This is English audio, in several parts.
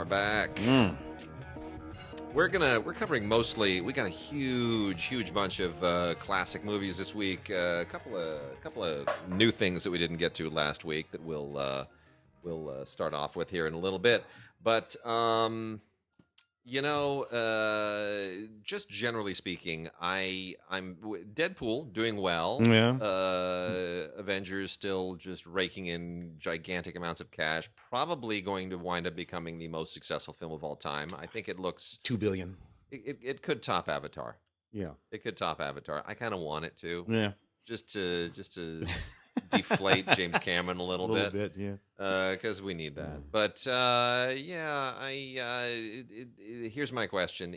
back. We're covering mostly. We got a huge bunch of classic movies this week. A couple of new things that we didn't get to last week that we'll start off with here in a little bit. But just generally speaking, I'm Deadpool doing well. Yeah. Avengers still just raking in gigantic amounts of cash. Probably going to wind up becoming the most successful film of all time. I think it looks $2 billion. It could top Avatar. Yeah. It could top Avatar. I kind of want it to. Yeah. Just to deflate James Cameron a little bit, yeah. Because we need that. But here's my question: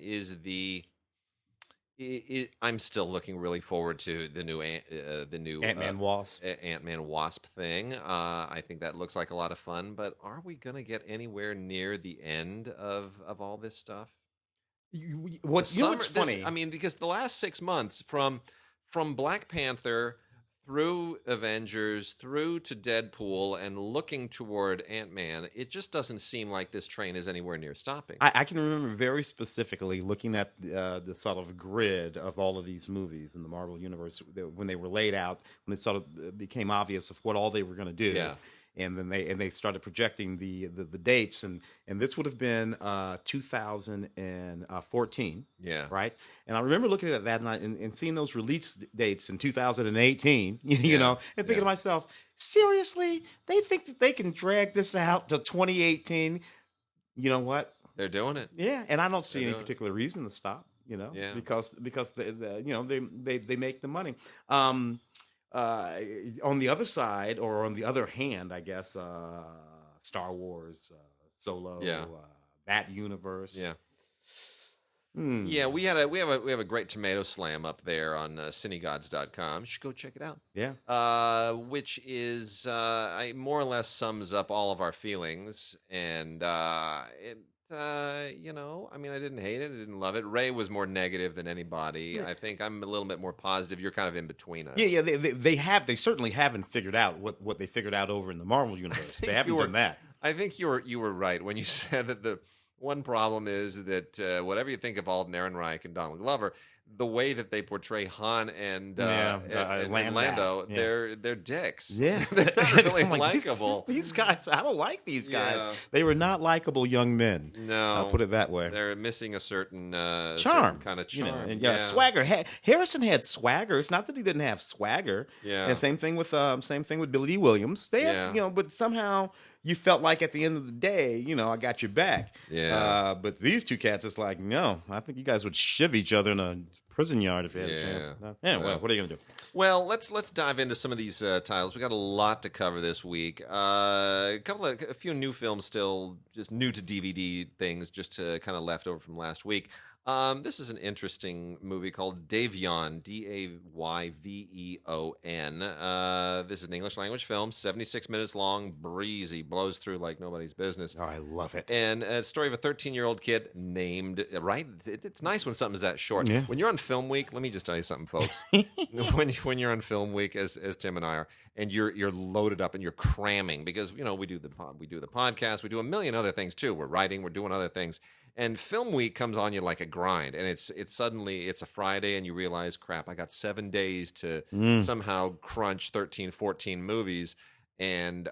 I'm still looking really forward to the new Ant-Man Wasp. Ant-Man Wasp thing. I think that looks like a lot of fun. But are we gonna get anywhere near the end of all this stuff? What's funny? I mean, because the last 6 months from Black Panther through Avengers, through to Deadpool, and looking toward Ant-Man, it just doesn't seem like this train is anywhere near stopping. I can remember very specifically looking at the sort of grid of all of these movies in the Marvel Universe when they were laid out, when it sort of became obvious of what all they were going to do. Yeah. And then they started projecting the dates, and this would have been 2014. Yeah. Right. And I remember looking at that and seeing those release dates in 2018. You know, and thinking to myself, seriously, they think that they can drag this out to 2018? You know what? They're doing it. Yeah, and I don't see any particular reason to stop. You know, Yeah. because they make the money. On the other side, or on the other hand, I guess, Star Wars, Solo, that universe. Yeah. Yeah, we have a great tomato slam up there on CineGods.com. You should go check it out. Yeah. Which is more or less sums up all of our feelings, and I mean, I didn't hate it, I didn't love it. Ray was more negative than anybody. Yeah. I think I'm a little bit more positive. You're kind of in between us. Yeah. They certainly haven't figured out what they figured out over in the Marvel universe. They haven't done that. I think you were right when you said that the one problem is that whatever you think of Alden Ehrenreich and Donald Glover, the way that they portray Han and Lando, they're dicks. Yeah, they're not really like, likable. These guys, I don't like these guys. Yeah. They were not likable young men. No, I'll put it that way. They're missing a certain charm, kind of charm. You know, and swagger. Harrison had swagger. It's not that he didn't have swagger. Yeah. And same thing with Billy D. Williams. They had, but somehow you felt like at the end of the day, I got your back. Yeah. But these two cats, it's like, no, I think you guys would shiv each other in a prison yard if you had a chance. Anyway, what are you gonna do? Well, let's dive into some of these titles. We got a lot to cover this week. A few new films still, just new to DVD things, just kind of left over from last week. This is an interesting movie called Dayveon, Dayveon. This is an English language film, 76 minutes long, breezy, blows through like nobody's business. Oh, I love it. And a story of a 13-year-old kid named, right? It's nice when something's that short. Yeah. When you're on Film Week, let me just tell you something, folks. when you're on Film Week, as Tim and I are, and you're loaded up and you're cramming, because we do the podcast, we do a million other things too. We're writing, we're doing other things. And Film Week comes on you like a grind, and it's suddenly a Friday, and you realize, crap, I got 7 days to somehow crunch 13, 14 movies, and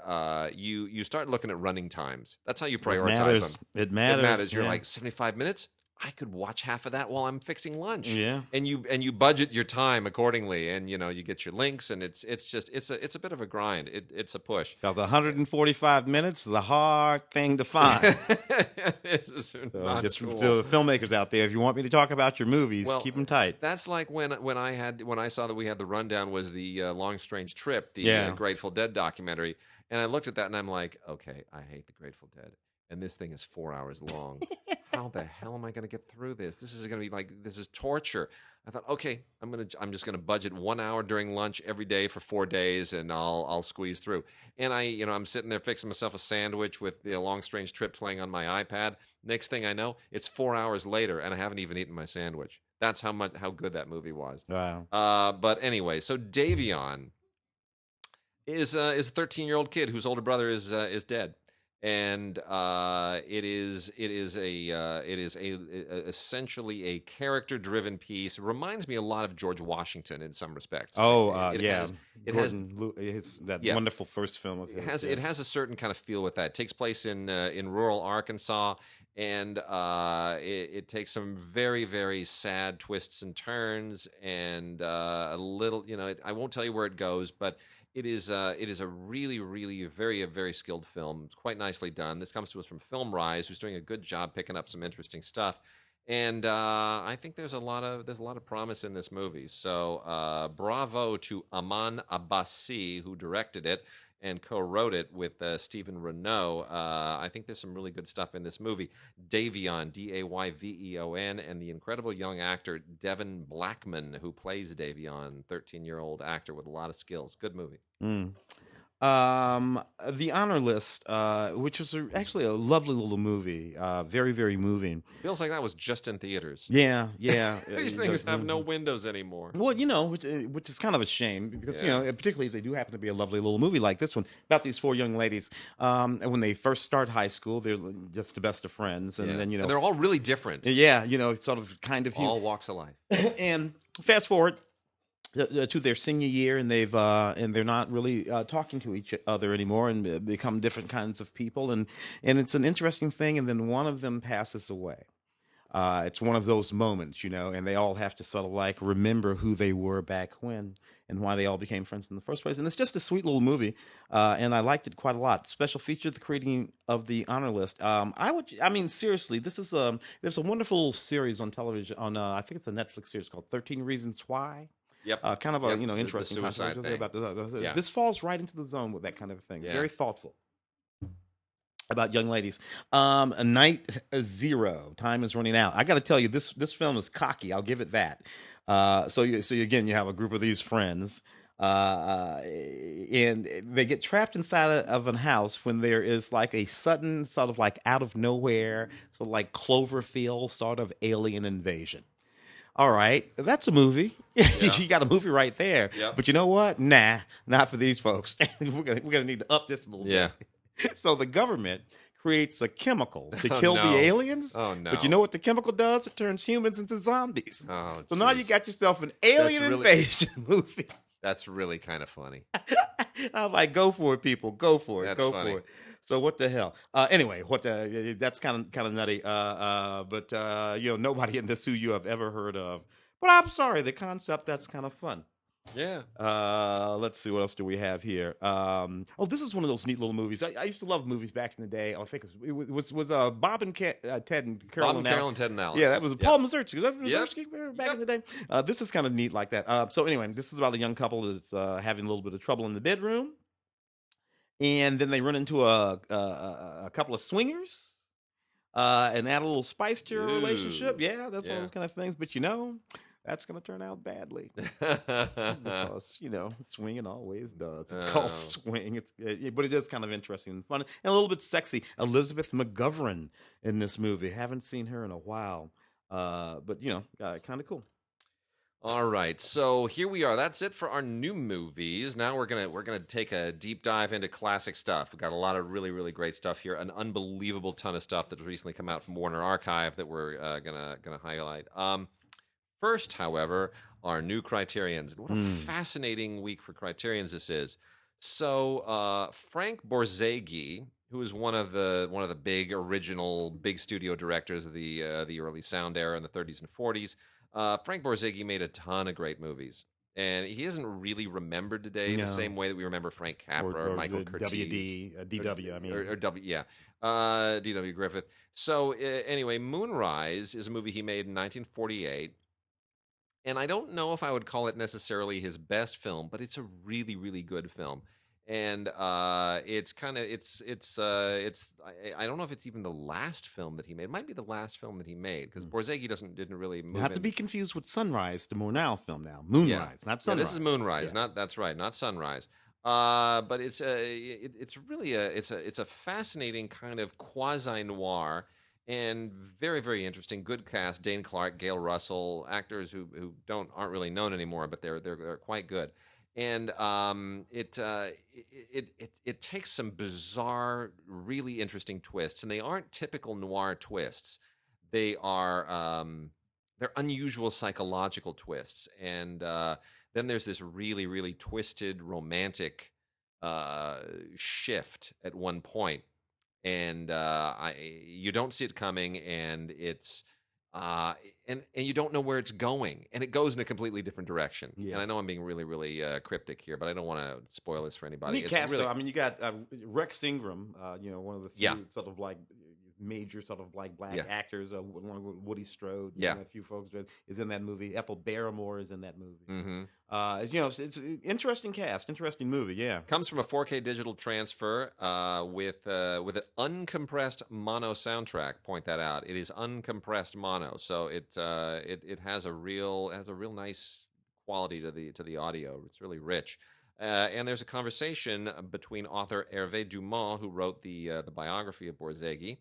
you start looking at running times. That's how you prioritize them. It matters. You're like 75 minutes. I could watch half of that while I'm fixing lunch. Yeah. And you budget your time accordingly, and you get your links, and it's a bit of a grind. It's a push. Because 145 minutes is a hard thing to find. This is not just cool. to the filmmakers out there, if you want me to talk about your movies, keep them tight. That's like when I saw that we had the rundown was the Long Strange Trip, the Grateful Dead documentary, and I looked at that and I'm like, okay, I hate the Grateful Dead. And this thing is 4 hours long. How the hell am I going to get through this? This is going to be this is torture. I thought, okay, I'm just going to budget 1 hour during lunch every day for 4 days, and I'll squeeze through. And I'm sitting there fixing myself a sandwich with the Long Strange Trip playing on my iPad. Next thing I know, it's 4 hours later, and I haven't even eaten my sandwich. That's how good that movie was. Wow. But anyway, so Dayveon is a 13-year-old kid whose older brother is dead. and it is essentially a character driven piece. It reminds me a lot of George Washington in some respects. Yeah, It has it's that yeah. wonderful first film of his. It has a certain kind of feel with that. It takes place in rural Arkansas, and it takes some very very sad twists and turns, and a little, I won't tell you where it goes, but it is a really really very skilled film. It's quite nicely done. This comes to us from Film Rise, who's doing a good job picking up some interesting stuff. And I think there's a lot of promise in this movie. So bravo to Aman Abbasi, who directed it and co-wrote it with Stephen Renault. I think there's some really good stuff in this movie. Dayveon, Dayveon, and the incredible young actor Devin Blackman, who plays Dayveon, 13-year-old actor with a lot of skills. Good movie. Mm. The Honor List, which was actually a lovely little movie, very, very moving. Feels like that was just in theaters. Yeah. These things have no windows anymore. Well, which is kind of a shame because, particularly if they do happen to be a lovely little movie like this one about these four young ladies. And when they first start high school, they're just the best of friends. And then, and they're all really different. Yeah, sort of kind of. All walks of life. And fast forward to their senior year, and they're not really talking to each other anymore, and become different kinds of people, and it's an interesting thing. And then one of them passes away. It's one of those moments, and they all have to sort of like remember who they were back when and why they all became friends in the first place. And it's just a sweet little movie, and I liked it quite a lot. Special feature, the creating of the Honor List. Seriously, there's a wonderful series on television I think it's a Netflix series called 13 Reasons Why. Yep. Kind of a interesting the suicide thing. About this falls right into the zone with that kind of thing. Yeah. Very thoughtful about young ladies. A Night Zero. Time is running out. I got to tell you, this film is cocky. I'll give it that. So again, you have a group of these friends, and they get trapped inside of a house when there is like a sudden sort of like out of nowhere, sort of like Cloverfield sort of alien invasion. All right, that's a movie. Yeah. You got a movie right there. Yep. But you know what? Nah, not for these folks. we're gonna need to up this a little bit. So the government creates a chemical to kill the aliens. Oh no! But you know what the chemical does? It turns humans into zombies. Oh, so now you got yourself an alien invasion movie. That's really kind of funny. I'm like, go for it, people. Go for it. That's funny. For it. So what the hell? Anyway, that's kind of nutty. But nobody in this who you have ever heard of. But I'm sorry, the concept, that's kind of fun. Yeah. Let's see, what else do we have here? This is one of those neat little movies. I used to love movies back in the day. I think it was Bob and Ted and Carol and Ted and Alice. Yeah, that was Paul Mazursky. Back in the day. This is kind of neat like that. So anyway, this is about a young couple that's having a little bit of trouble in the bedroom. And then they run into a couple of swingers and add a little spice to your relationship. Yeah, that's one of those kind of things. But that's going to turn out badly because swinging always does. It's called swing. But it is kind of interesting and fun and a little bit sexy. Elizabeth McGovern in this movie. Haven't seen her in a while, but kind of cool. All right, so here we are. That's it for our new movies. Now we're gonna take a deep dive into classic stuff. We've got a lot of really, really great stuff here. An unbelievable ton of stuff that's recently come out from Warner Archive that we're gonna highlight. First, however, our new Criterions. What a fascinating week for Criterions this is. So Frank Borzage, who is one of the big original big studio directors of the early sound era in the 30s and 40s. Frank Borzage made a ton of great movies, and he isn't really remembered today the same way that we remember Frank Capra or Michael Curtiz. D.W. Griffith. So anyway, Moonrise is a movie he made in 1948, and I don't know if I would call it necessarily his best film, but it's a really, really good film. And it's kind of I don't know if it's even the last film that he made. It might be the last film that he made because Borzage didn't really move. Not to be confused with Sunrise, the Murnau film now. Moonrise, not Sunrise. This is Moonrise, that's right, not Sunrise. But it's really a fascinating kind of quasi noir and very, very interesting. Good cast: Dane Clark, Gail Russell, actors who aren't really known anymore, but they're quite good. and it takes some bizarre, really interesting twists, and they aren't typical noir twists. They are they're unusual psychological twists, and then there's this really, really twisted romantic shift at one point, and you don't see it coming, and it's uh, and you don't know where it's going, and it goes in a completely different direction. And Yeah. I know I'm being really, really cryptic here, but I don't want to spoil this for anybody. Neat It's cast, really, though. I mean, you got Rex Ingram, one of the yeah, few sort of like major sort of like black yeah, actors. One with Woody Strode, yeah. a few folks is in that movie. Ethel Barrymore is in that movie. Hmm. It's an interesting cast, interesting movie. Yeah. Comes from a 4K digital transfer with an uncompressed mono soundtrack. Point that out. It is uncompressed mono, so it has a real nice quality to the audio. It's really rich. And there's a conversation between author Hervé Dumont, who wrote the biography of Borzegi,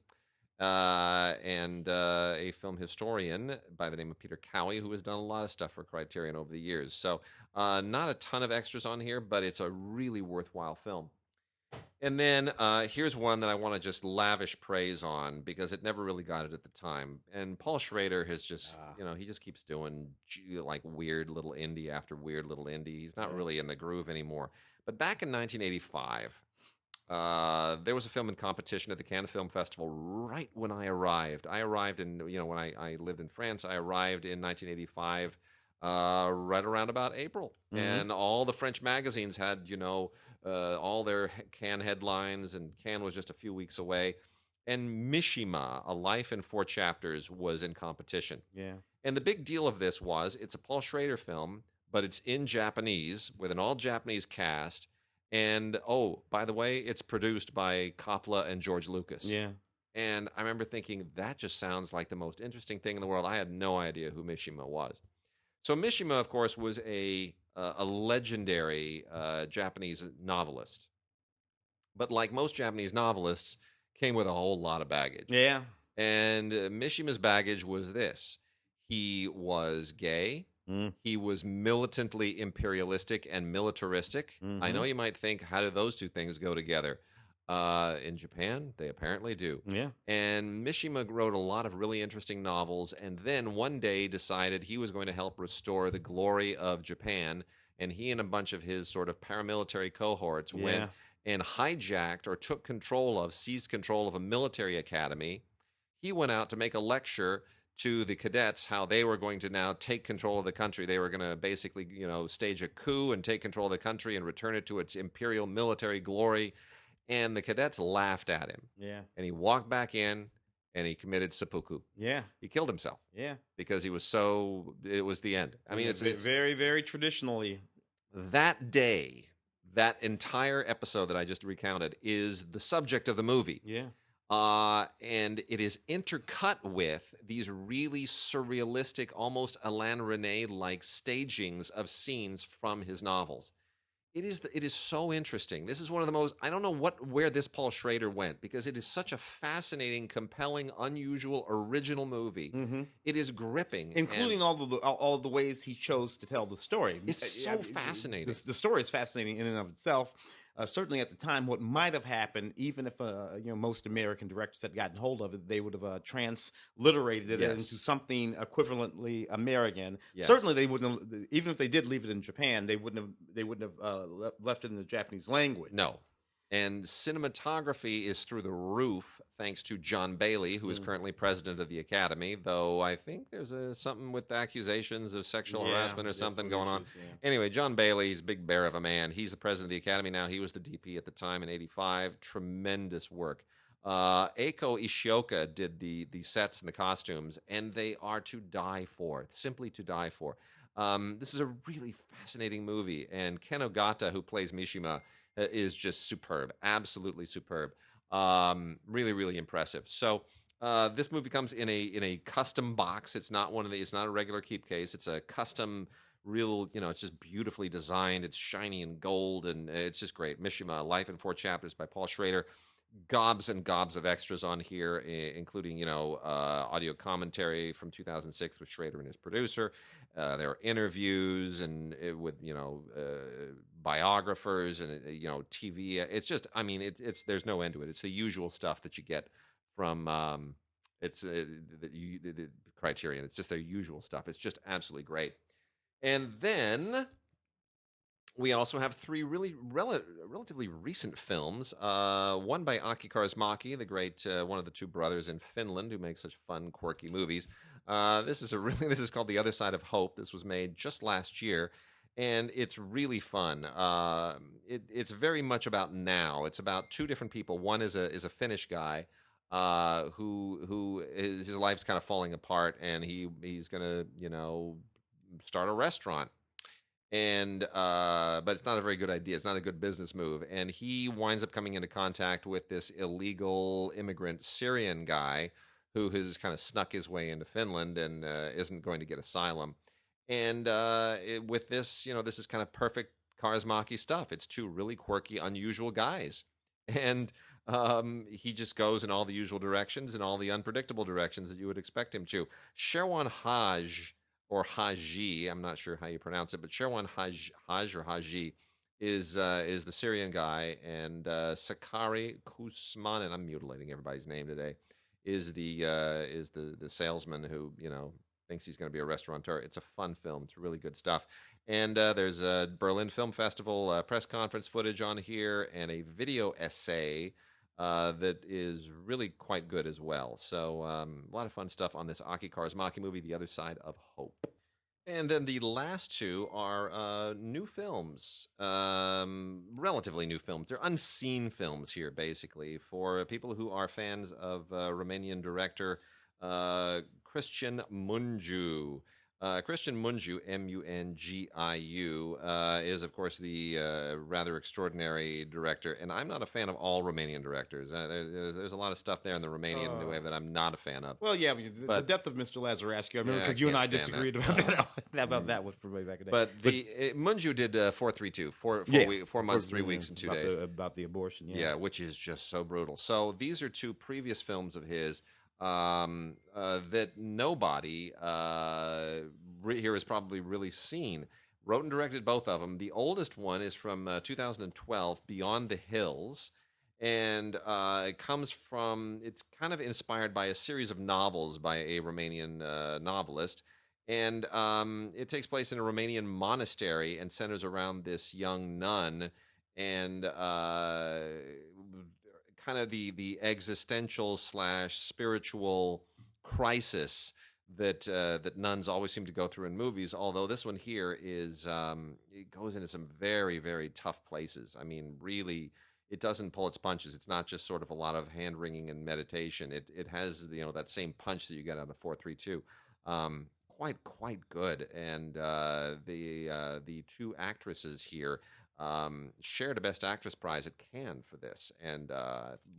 and a film historian by the name of Peter Cowie, who has done a lot of stuff for Criterion over the years. So not a ton of extras on here, but it's a really worthwhile film. And then here's one that I want to just lavish praise on because it never really got it at the time. And Paul Schrader has just, he just keeps doing like weird little indie after weird little indie. He's not really in the groove anymore. But back in 1985, there was a film in competition at the Cannes Film Festival right when I arrived. I arrived when I lived in France, I arrived in 1985, right around about April. Mhm. And all the French magazines had, all their Cannes headlines, and Cannes was just a few weeks away. And Mishima, A Life in 4 Chapters, was in competition. Yeah. And the big deal of this was it's a Paul Schrader film, but it's in Japanese with an all-Japanese cast. And, oh, by the way, it's produced by Coppola and George Lucas. Yeah. And I remember thinking, that just sounds like the most interesting thing in the world. I had no idea who Mishima was. So Mishima, of course, was a legendary Japanese novelist. But like most Japanese novelists, came with a whole lot of baggage. Yeah. And Mishima's baggage was this. He was gay. He was militantly imperialistic and militaristic. I know you might think, how do those two things go together? In Japan, they apparently do. Yeah. And Mishima wrote a lot of really interesting novels, and then one day decided he was going to help restore the glory of Japan. And he and a bunch of his sort of paramilitary cohorts went and hijacked or seized control of a military academy. He went out to make a lecture to the cadets how they were going to now take control of the country. They were going to basically, stage a coup and take control of the country and return it to its imperial military glory. And the cadets laughed at him. Yeah. And he walked back in and he committed seppuku. Yeah. He killed himself. Yeah. Because it was the end. I mean, it's very, very traditionally. That day, that entire episode that I just recounted is the subject of the movie. Yeah. And it is intercut with these really surrealistic, almost Alain Resnais-like stagings of scenes from his novels. It is so interesting. This is one of the most, I don't know where this Paul Schrader went, because it is such a fascinating, compelling, unusual, original movie. It is gripping, including all of the ways he chose to tell the story. It's so fascinating. The story is fascinating in and of itself. Certainly at the time, what might have happened, even if most American directors had gotten hold of it, they would have transliterated it into something equivalently American. Yes. Certainly, they wouldn't have, even if they did leave it in Japan, they wouldn't have left it in the Japanese language. No. And cinematography is through the roof, thanks to John Bailey, who is currently president of the Academy, though I think there's something with accusations of sexual harassment or something going on. Anyway, John Bailey's big bear of a man. He's the president of the Academy now. He was the DP at the time in 85. Tremendous work. Eiko Ishioka did the sets and the costumes, and they are to die for, simply to die for. This is a really fascinating movie, and Ken Ogata, who plays Mishima, is just superb, absolutely superb. Really, really impressive. So this movie comes in a custom box. It's not it's not a regular keep case. It's a custom, real. It's just beautifully designed. It's shiny and gold, and it's just great. Mishima, Life in 4 Chapters by Paul Schrader. gobs and gobs of extras on here, including audio commentary from 2006 with Schrader and his producer. There are interviews and with biographers and TV. It's just, I mean, it's there's no end to it. It's the usual stuff that you get from the Criterion. It's just their usual stuff. It's just absolutely great. And then we also have three really relatively recent films. One by Aki Kaurismäki, the great one of the two brothers in Finland who make such fun, quirky movies. This is called The Other Side of Hope. This was made just last year, and it's really fun. It's very much about now. It's about two different people. One is a Finnish guy who his life's kind of falling apart, and he's gonna start a restaurant. And but it's not a very good idea. It's not a good business move. And he winds up coming into contact with this illegal immigrant Syrian guy who has kind of snuck his way into Finland and isn't going to get asylum. And with this, this is kind of perfect Kaurismäki stuff. It's two really quirky, unusual guys, and he just goes in all the usual directions and all the unpredictable directions that you would expect him to. Sherwan Haj, or Haji, I'm not sure how you pronounce it, but Sherwan Haj or Haji is the Syrian guy, and Sakari Kusman, and I'm mutilating everybody's name today, is the salesman who thinks he's going to be a restaurateur. It's a fun film. It's really good stuff. And there's a Berlin Film Festival press conference footage on here, and a video essay that is really quite good as well. So a lot of fun stuff on this Aki Kaurismäki movie, The Other Side of Hope. And then the last two are new films, relatively new films. They're unseen films here, basically, for people who are fans of Romanian director Cristian Mungiu. Cristian Mungiu, Mungiu, is, of course, the rather extraordinary director. And I'm not a fan of all Romanian directors. There's a lot of stuff there in the Romanian way that I'm not a fan of. Well, yeah, the death of Mr. Lazarescu. I remember because you and I disagreed about that with way back in the day. But Mungiu did 432, 4 months, 3 weeks, and 2 days. About the abortion, yeah, which is just so brutal. So these are two previous films of his that nobody here has probably really seen. Wrote and directed both of them. The oldest one is from 2012, Beyond the Hills, and it's kind of inspired by a series of novels by a Romanian novelist, and it takes place in a Romanian monastery and centers around this young nun and kind of the existential / spiritual crisis that nuns always seem to go through in movies. Although this one here is it goes into some very, very tough places. I mean, really, it doesn't pull its punches. It's not just sort of a lot of hand wringing and meditation. It has that same punch that you get out of 432. Quite good. And the two actresses here shared a Best Actress prize at Cannes for this, and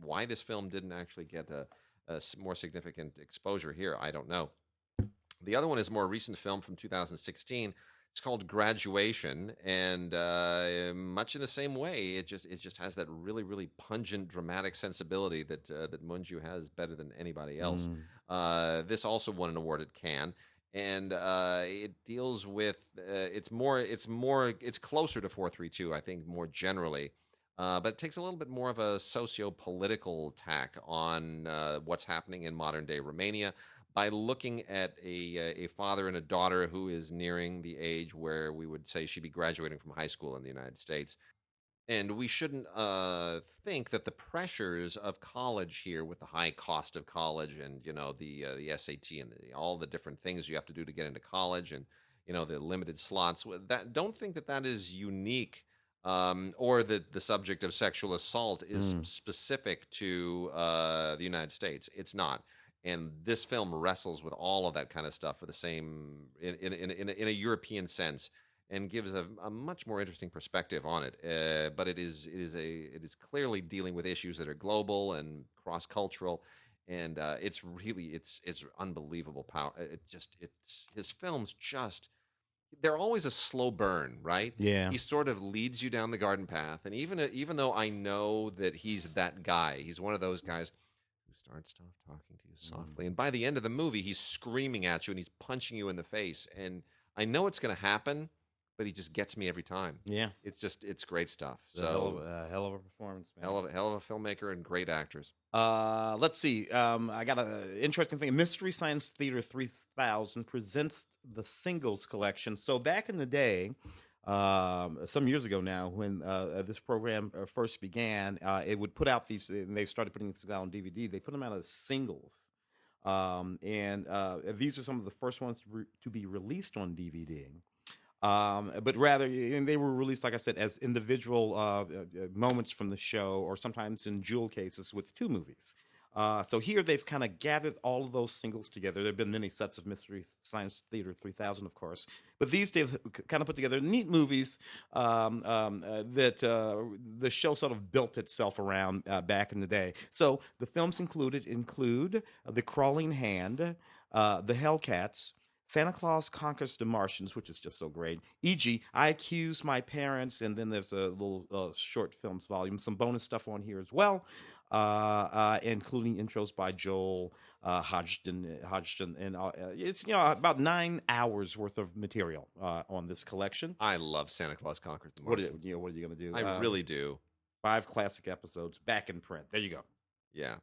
why this film didn't actually get a more significant exposure here, I don't know. The other one is a more recent film from 2016. It's called Graduation, and much in the same way, it just has that really, really pungent, dramatic sensibility that Mungiu has better than anybody else. This also won an award at Cannes. And it deals with it's closer to 432, I think, more generally, but it takes a little bit more of a socio-political tack on what's happening in modern day Romania by looking at a father and a daughter who is nearing the age where we would say she'd be graduating from high school in the United States. And we shouldn't think that the pressures of college here, with the high cost of college and the SAT and all the different things you have to do to get into college, and the limited slots, don't think that is unique, or that the subject of sexual assault is specific to the United States. It's not. And this film wrestles with all of that kind of stuff for the same in a European sense, and gives a much more interesting perspective on it. But it is clearly dealing with issues that are global and cross cultural, and it's unbelievable power. His films just they're always a slow burn, right? Yeah. He sort of leads you down the garden path, and even though I know that he's that guy, he's one of those guys who starts talking to you softly, and by the end of the movie, he's screaming at you and he's punching you in the face, and I know it's going to happen, but he just gets me every time. Yeah. It's great stuff. It's So a hell of a performance, man. hell of a filmmaker and great actors. Let's see. I got an interesting thing. Mystery Science Theater 3000 presents the singles collection. So back in the day, some years ago now, when this program first began, it would put out these, and they started putting these out on DVD. They put them out as singles. And these are some of the first ones to be released on DVD. But rather, and they were released, like I said, as individual moments from the show, or sometimes in jewel cases with 2 movies. So here they've kind of gathered all of those singles together. There have been many sets of Mystery Science Theater 3000, of course, but these they've kind of put together neat movies that the show sort of built itself around back in the day. So the films include The Crawling Hand, The Hellcats, Santa Claus Conquers the Martians, which is just so great. E.g., I Accuse My Parents, and then there's a little short films volume, some bonus stuff on here as well, including intros by Joel Hodgson, and it's about 9 hours worth of material on this collection. I love Santa Claus Conquers the Martians. What are you gonna do? I really do. 5 classic episodes back in print. There you go. Yeah,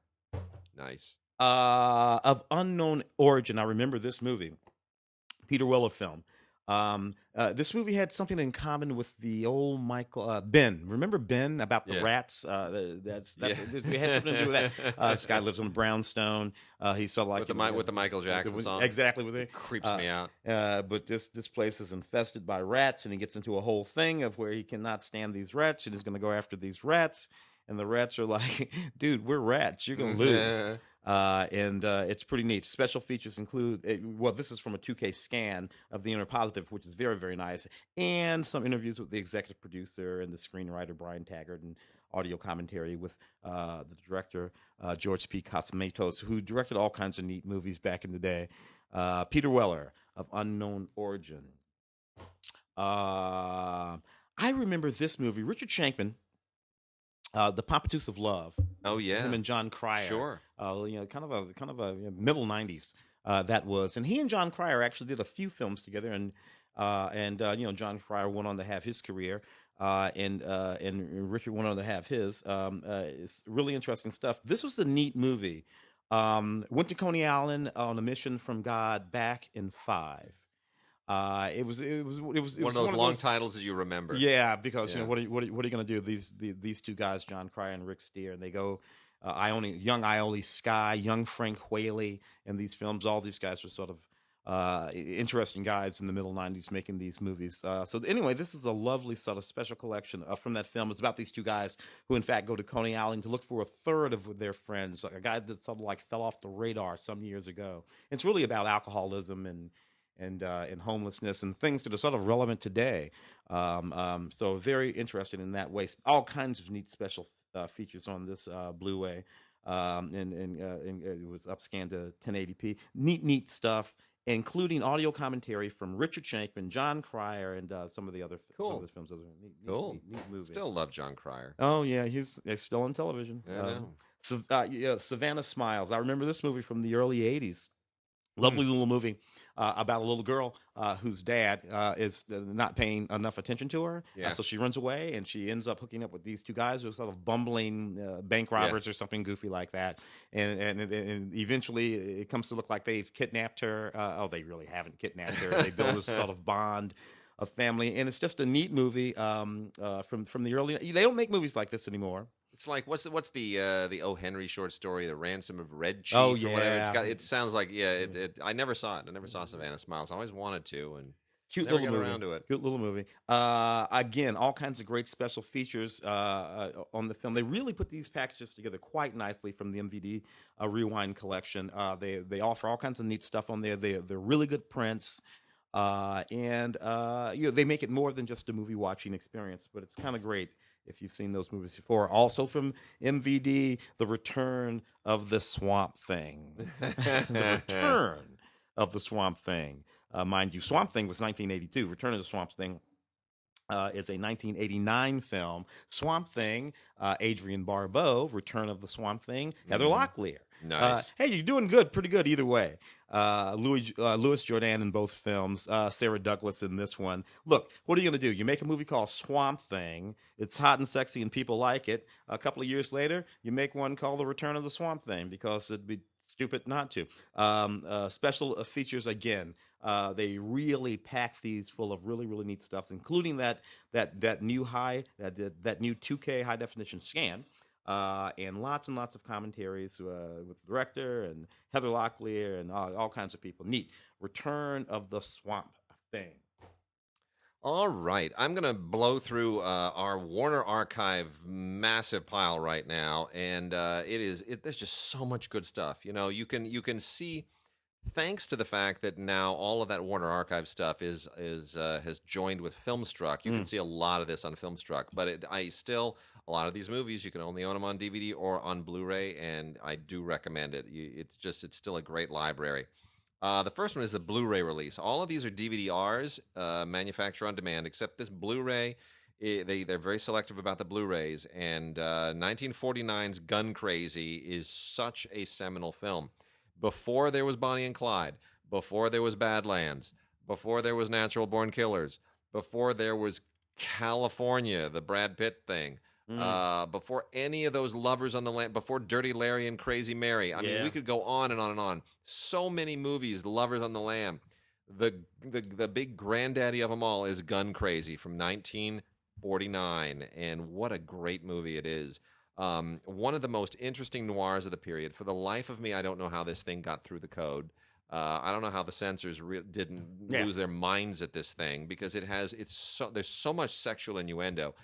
nice. Of unknown origin. I remember this movie. Peter Weller film. This movie had something in common with the old Michael Ben. Remember Ben about the rats? We had something to do with that. This guy lives on brownstone. He's sort of like with the Michael Jackson song. Exactly with it creeps me out. But this place is infested by rats, and he gets into a whole thing of where he cannot stand these rats, and he's going to go after these rats. And the rats are like, "Dude, we're rats. You're going to lose." And it's pretty neat. Special features include, this is from a 2K scan of the Inner Positive, which is very, very nice, and some interviews with the executive producer and the screenwriter, Brian Taggart, and audio commentary with the director, George P. Cosmatos, who directed all kinds of neat movies back in the day. Peter Weller, of unknown origin. I remember this movie, Richard Shankman, The Patriots of Love. Oh yeah, him and John Cryer. Sure. Kind of a middle '90s that was, and he and John Cryer actually did a few films together, and John Cryer went on to have his career, and Richard went on to have his. It's really interesting stuff. This was a neat movie. Went to Coney Island on a mission from God back in 5. It was one of those long titles that you remember. Yeah, because what are you going to do? These 2 guys, John Cryer and Rick Steer, and they go young Iole Skye, young Frank Whaley, in these films. All these guys were sort of interesting guys in the middle '90s making these movies. So anyway, this is a lovely sort of special collection from that film. It's about these 2 guys who, in fact, go to Coney Island to look for a third of their friends, like a guy that sort of like fell off the radar some years ago. It's really about alcoholism and homelessness and things that are sort of relevant today. So very interesting in that way. All kinds of neat special features on this Blu-ray, and it was upscanned to 1080p. Neat stuff, including audio commentary from Richard Shankman, John Cryer, and some of the other films. Those are neat movies. Still love John Cryer. Oh yeah, he's still on television. Yeah, Savannah Smiles. I remember this movie from the early '80s. Lovely little movie about a little girl whose dad is not paying enough attention to her. Yeah. So she runs away, and she ends up hooking up with these 2 guys who are sort of bumbling bank robbers or something goofy like that. And eventually it comes to look like they've kidnapped her. They really haven't kidnapped her. They build this sort of bond of family. And it's just a neat movie from the early... They don't make movies like this anymore. It's like what's the O. Henry short story, The Ransom of Red Chief? Oh or whatever. It sounds like I never saw it. I never saw Savannah Smiles. I always wanted to, and cute never little got movie. around to it. Cute little movie. Again, all kinds of great special features on the film. They really put these packages together quite nicely from the MVD Rewind collection. They offer all kinds of neat stuff on there. They're really good prints. And they make it more than just a movie watching experience, but it's kind of great if you've seen those movies before. Also from MVD, The Return of the Swamp Thing. The Return of the Swamp Thing. mind you. Swamp Thing was 1982. Return of the Swamp Thing is a 1989 film. Swamp Thing, Adrienne Barbeau, Return of the Swamp Thing, Heather Locklear. Nice. Hey, you're doing good, pretty good either way. Louis Jordan in both films, Sarah Douglas in this one. Look, what are you going to do? You make a movie called Swamp Thing. It's hot and sexy and people like it. A couple of years later, you make one called The Return of the Swamp Thing because it'd be stupid not to. Special features again. They really pack these full of really, really neat stuff, including that new that new 2K high definition scan, and lots of commentaries with the director and Heather Locklear and all kinds of people. Neat. Return of the Swamp Thing. All right, I'm gonna blow through our Warner Archive massive pile right now, and there's just so much good stuff. You can see, thanks to the fact that now all of that Warner Archive stuff has joined with Filmstruck. You can see a lot of this on Filmstruck, but a lot of these movies you can only own them on DVD or on Blu-ray, and I do recommend it. It's still a great library. The first one is the Blu-ray release. All of these are DVD-Rs, manufacturer on demand, except this Blu-ray. They're very selective about the Blu-rays, and 1949's Gun Crazy is such a seminal film. Before there was Bonnie and Clyde, before there was Badlands, before there was Natural Born Killers, before there was California, the Brad Pitt thing, before any of those Lovers on the Land, before Dirty Larry and Crazy Mary. I mean, we could go on and on and on. So many movies, Lovers on the Lamb. The big granddaddy of them all is Gun Crazy from 1949, and what a great movie it is. One of the most interesting noirs of the period. For the life of me, I don't know how this thing got through the code. I don't know how the censors didn't lose their minds at this thing, because there's so much sexual innuendo.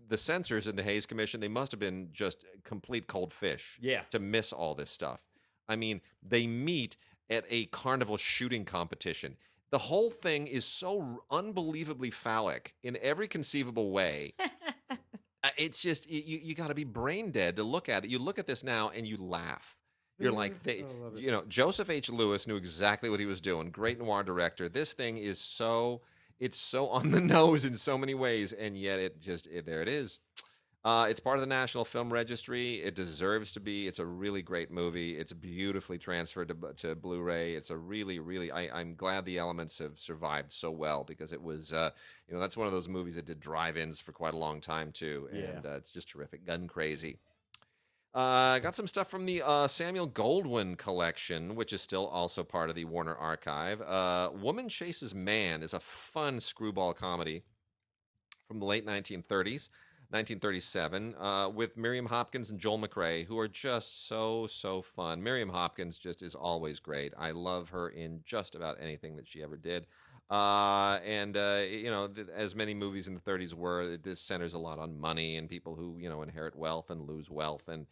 The censors in the Hays Commission, they must have been just complete cold fish to miss all this stuff. I mean, they meet at a carnival shooting competition. The whole thing is so unbelievably phallic in every conceivable way. It's just, you got to be brain dead to look at it. You look at this now and you laugh. You're like, Joseph H. Lewis knew exactly what he was doing. Great noir director. This thing is it's so on the nose in so many ways, and yet there it is. It's part of the National Film Registry. It deserves to be. It's a really great movie. It's beautifully transferred to Blu-ray. It's a really, really. I'm glad the elements have survived so well, because it was, that's one of those movies that did drive-ins for quite a long time too, and it's just terrific. Gun Crazy. Got some stuff from the Samuel Goldwyn collection, which is still also part of the Warner Archive. Woman Chases Man is a fun screwball comedy from the late 1930s. 1937, with Miriam Hopkins and Joel McRae, who are just so fun. Miriam Hopkins just is always great. I love her in just about anything that she ever did. As many movies in the 30s were, this centers a lot on money and people who, inherit wealth and lose wealth. And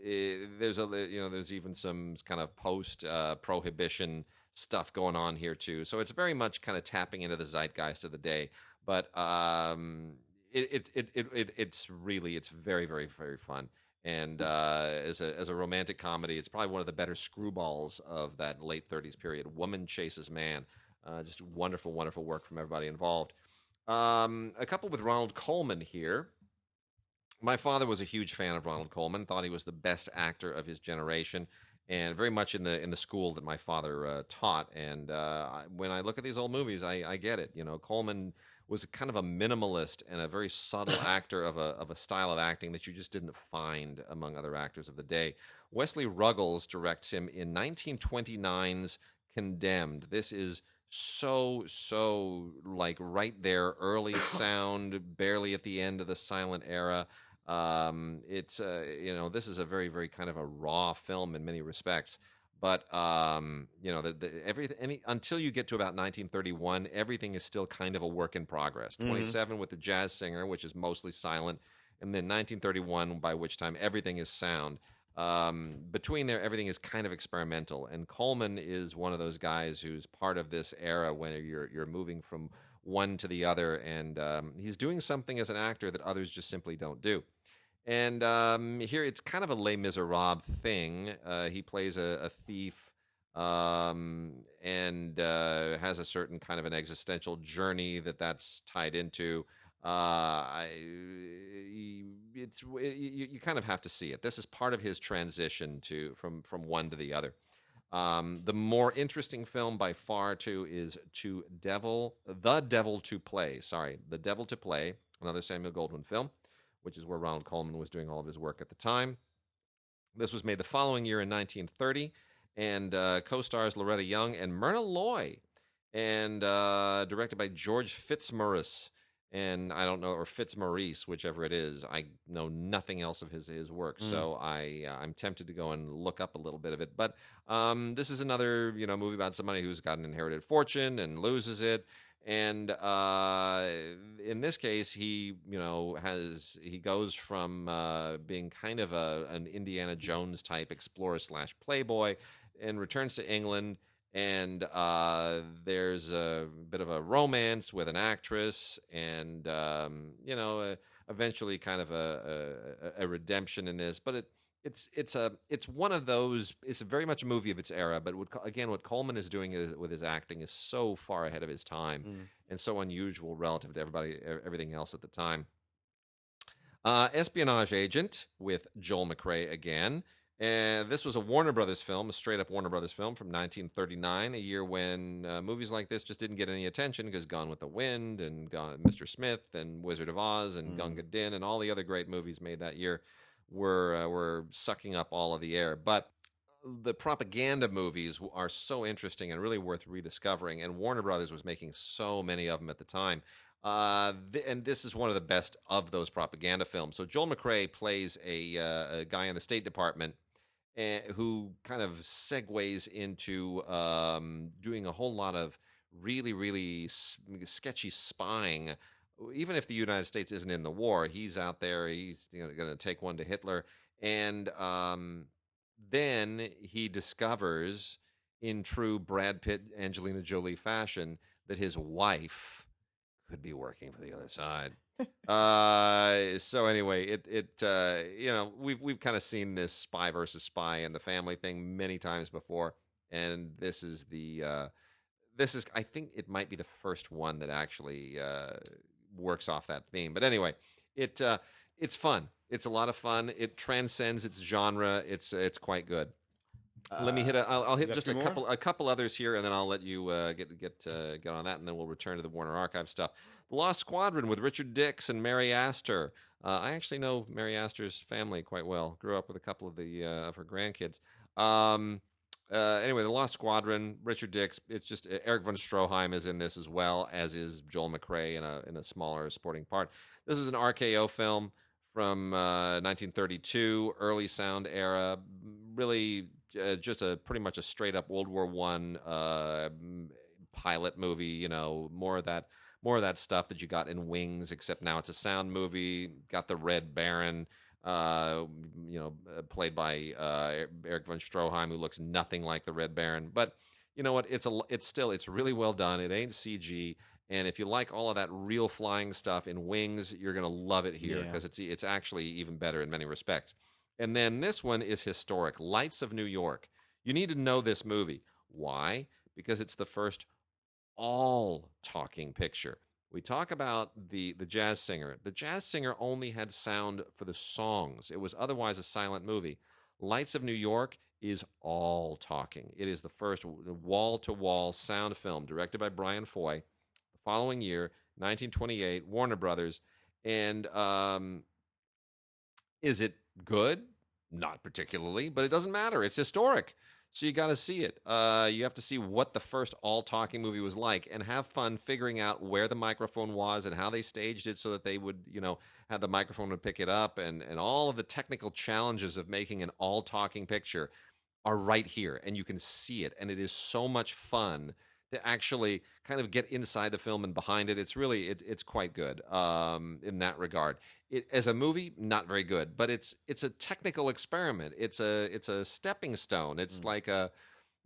there's even some kind of post-prohibition stuff going on here too. So it's very much kind of tapping into the zeitgeist of the day. But it's very, very, very fun. And as a romantic comedy, it's probably one of the better screwballs of that late 30s period. Woman Chases Man. Just wonderful, wonderful work from everybody involved. A couple with Ronald Colman here. My father was a huge fan of Ronald Colman, thought he was the best actor of his generation, and very much in the school that my father taught. And when I look at these old movies, I get it. Colman was kind of a minimalist and a very subtle actor of a style of acting that you just didn't find among other actors of the day. Wesley Ruggles directs him in 1929's Condemned. This is so like right there, early sound, barely at the end of the silent era. This is a very, very kind of a raw film in many respects. But until you get to about 1931, everything is still kind of a work in progress. 27 with the jazz singer, which is mostly silent, and then 1931, by which time everything is sound. Between there, everything is kind of experimental, and Coleman is one of those guys who's part of this era when you're moving from one to the other, and he's doing something as an actor that others just simply don't do. And here it's kind of a Les Miserables thing. He plays a thief, and and has a certain kind of an existential journey that's tied into. You kind of have to see it. This is part of his transition from one to the other. The more interesting film by far, too, is The Devil to Play. Sorry, The Devil to Play, another Samuel Goldwyn film, which is where Ronald Colman was doing all of his work at the time. This was made the following year in 1930, and co-stars Loretta Young and Myrna Loy, and directed by George Fitzmaurice. And I don't know, or Fitzmaurice, whichever it is. I know nothing else of his work, so I'm tempted to go and look up a little bit of it. But this is another movie about somebody who's got an inherited fortune and loses it. And in this case, he goes from being kind of an Indiana Jones type explorer / playboy, and returns to England. And there's a bit of a romance with an actress, and eventually kind of a redemption in this. But it's one of those. It's very much a movie of its era. But what Coleman is doing with his acting is so far ahead of his time, and so unusual relative to everything else at the time. Espionage Agent with Joel McCrea again. And this was a Warner Brothers film, a straight-up Warner Brothers film from 1939, a year when movies like this just didn't get any attention because Gone with the Wind and Mr. Smith and Wizard of Oz and Gunga Din and all the other great movies made that year were sucking up all of the air. But the propaganda movies are so interesting and really worth rediscovering, and Warner Brothers was making so many of them at the time. And this is one of the best of those propaganda films. So Joel McCrea plays a guy in the State Department who kind of segues into doing a whole lot of really, really sketchy spying. Even if the United States isn't in the war, he's out there. He's going to take one to Hitler. And then he discovers, in true Brad Pitt, Angelina Jolie fashion, that his wife could be working for the other side. So anyway, we've kind of seen this spy versus spy and the family thing many times before, and this is I think it might be the first one that actually works off that theme. But anyway, it's fun. It's a lot of fun. It transcends its genre. It's quite good. Let me hit. I'll hit just a couple others here, and then I'll let you get on that, and then we'll return to the Warner Archive stuff. The Lost Squadron with Richard Dix and Mary Astor. I actually know Mary Astor's family quite well. Grew up with a couple of her grandkids. Anyway, The Lost Squadron, Richard Dix. It's just Eric von Stroheim is in this as well, as is Joel McCrea in a smaller supporting part. This is an RKO film from 1932, early sound era. Really. Just pretty much a straight up World War I pilot movie. More of that stuff that you got in Wings, except now it's a sound movie. Got the Red Baron, played by Eric von Stroheim, who looks nothing like the Red Baron. But you know what? It's really well done. It ain't CG. And if you like all of that real flying stuff in Wings, you're gonna love it here because it's actually even better in many respects. And then this one is historic, Lights of New York. You need to know this movie. Why? Because it's the first all-talking picture. We talk about the jazz singer. The jazz singer only had sound for the songs. It was otherwise a silent movie. Lights of New York is all talking. It is the first wall-to-wall sound film directed by Brian Foy. The following year, 1928, Warner Brothers. And is it good? Not particularly, but it doesn't matter. It's historic. So you got to see it. You have to see what the first all-talking movie was like and have fun figuring out where the microphone was and how they staged it so that they would, have the microphone to pick it up, and all of the technical challenges of making an all-talking picture are right here, and you can see it, and it is so much fun to actually kind of get inside the film and behind it. It's really it's quite good in that regard. It, as a movie, not very good, but it's a technical experiment. It's a stepping stone. It's like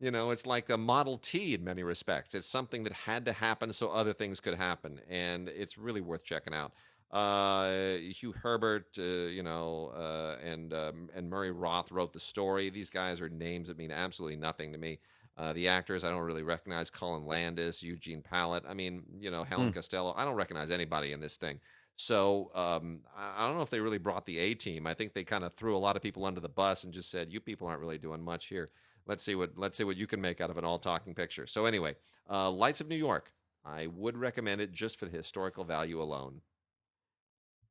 it's like a Model T in many respects. It's something that had to happen so other things could happen, and it's really worth checking out. Hugh Herbert, and Murray Roth wrote the story. These guys are names that mean absolutely nothing to me. The actors I don't really recognize: Colin Landis, Eugene Pallett. I mean, Helen Mm. Costello. I don't recognize anybody in this thing. So I don't know if they really brought the A team. I think they kind of threw a lot of people under the bus and just said, "You people aren't really doing much here. Let's see what you can make out of an all talking picture." So anyway, Lights of New York. I would recommend it just for the historical value alone.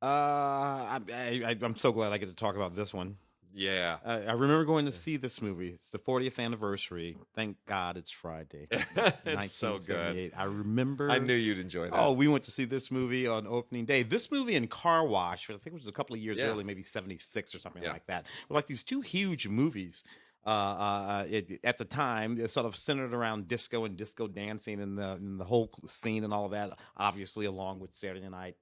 I'm so glad I get to talk about this one. Yeah. I remember going to see this movie. It's the 40th anniversary. Thank God it's Friday. It's so good. I remember. I knew you'd enjoy that. Oh, we went to see this movie on opening day. This movie and Car Wash, I think it was a couple of years Yeah. early, maybe 76 or something Yeah. like that. Were like these two huge movies at the time, sort of centered around disco and disco dancing and the whole scene and all of that, obviously, along with Saturday Night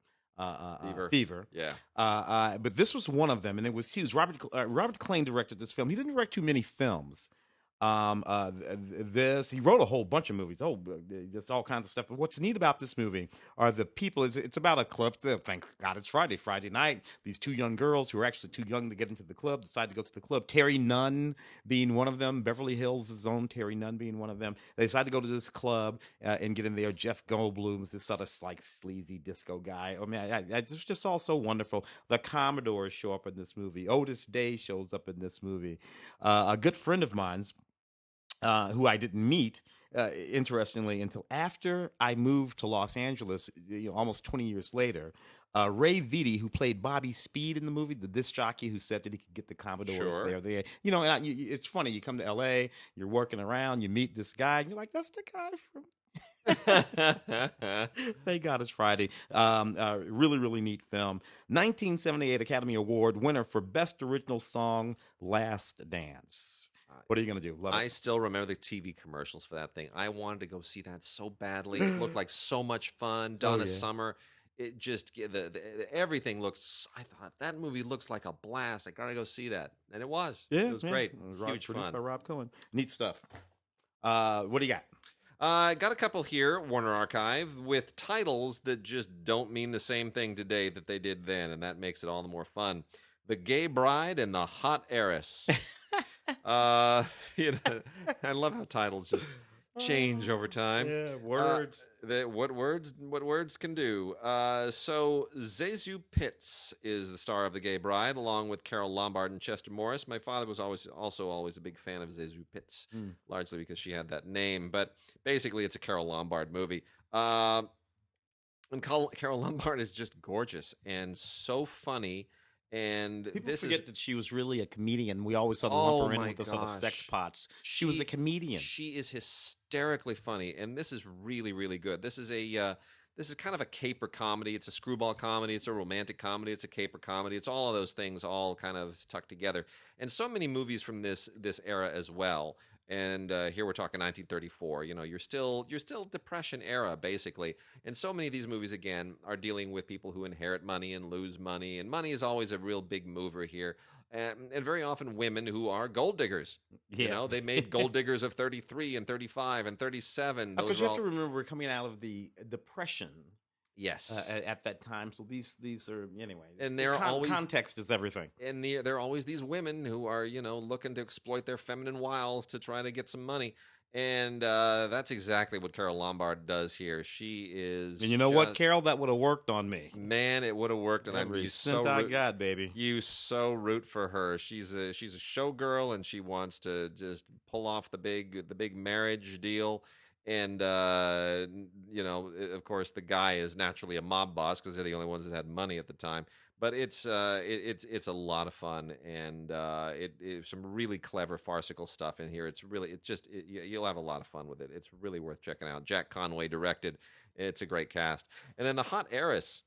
Fever. Yeah. But this was one of them, and it was huge. Robert Klein directed this film. He didn't direct too many films. He wrote a whole bunch of movies. Just all kinds of stuff. But what's neat about this movie are the people. It's about a club. Thank God it's Friday night. These two young girls who are actually too young to get into the club decide to go to the club. Terry Nunn being one of them. Beverly Hills' own Terry Nunn being one of them. They decide to go to this club and get in there. Jeff Goldblum is this sort of like sleazy disco guy. I mean, it's just all so wonderful. The Commodores show up in this movie. Otis Day shows up in this movie. A good friend of mine's, who I didn't meet, interestingly, until after I moved to Los Angeles, almost 20 years later. Ray Vitti, who played Bobby Speed in the movie, the disc jockey who said that he could get the Commodores Sure. there. It's funny. You come to L.A., you're working around, you meet this guy, and you're like, that's the guy from... Thank God it's Friday. Really, really neat film. 1978 Academy Award winner for Best Original Song, Last Dance. What are you going to do? Love I it. still remember the TV commercials for that thing. I wanted to go see that so badly. It looked like so much fun. Donna yeah. Summer. It just everything looks. I thought that movie looks like a blast. I gotta go see that, and it was. Yeah, It was great. It was Huge produced fun. by Rob Cohen. Neat stuff. What do you got? Got a couple here, Warner Archive, with titles that just don't mean the same thing today that they did then, and that makes it all the more fun. The Gay Bride and the Hot Heiress. I love how titles just change over time. Yeah, words. What words can do. So Zazu Pitts is the star of The Gay Bride, along with Carol Lombard and Chester Morris. My father was always a big fan of Zazu Pitts, largely because she had that name. But basically, it's a Carol Lombard movie. And Carol Lombard is just gorgeous and so funny. And People forget that she was really a comedian. We always sort of lump her in with the sort of sex pots. She was a comedian. She is hysterically funny, and this is really, really good. This is kind of a caper comedy. It's a screwball comedy. It's a romantic comedy. It's a caper comedy. It's all of those things all kind of tucked together. And so many movies from this era as well. And here we're talking 1934. You're still Depression era basically, and so many of these movies again are dealing with people who inherit money and lose money, and money is always a real big mover here, and very often women who are gold diggers. Yeah. They made gold diggers of 33 and 35 and 37. Of course, you have to remember we're coming out of the Depression. Yes, at that time. So these are anyway. And they're always context is everything. And there are always these women who are looking to exploit their feminine wiles to try to get some money. And that's exactly what Carol Lombard does here. She is. And you know what, Carol? That would have worked on me. Man, it would have worked. And every cent I got, baby. You so root for her. She's a showgirl, and she wants to just pull off the big marriage deal. And of course, the guy is naturally a mob boss because they're the only ones that had money at the time. But it's a lot of fun, and it's some really clever farcical stuff in here. You'll have a lot of fun with it. It's really worth checking out. Jack Conway directed. It's a great cast. And then The Hot Heiress.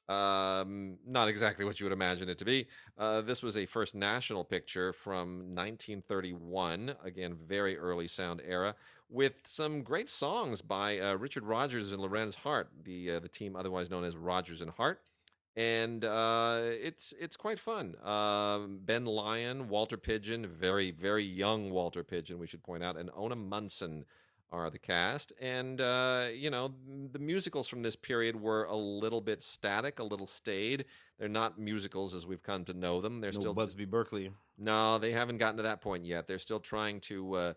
Not exactly what you would imagine it to be. This was a first national picture from 1931. Again, very early sound era, with some great songs by Richard Rodgers and Lorenz Hart, the team otherwise known as Rodgers and Hart. And it's quite fun. Ben Lyon, Walter Pidgeon, very, very young Walter Pidgeon, we should point out, and Ona Munson are the cast. And, the musicals from this period were a little bit static, a little staid. They're not musicals as we've come to know them. They're still Busby Berkeley. No, they haven't gotten to that point yet. They're still trying to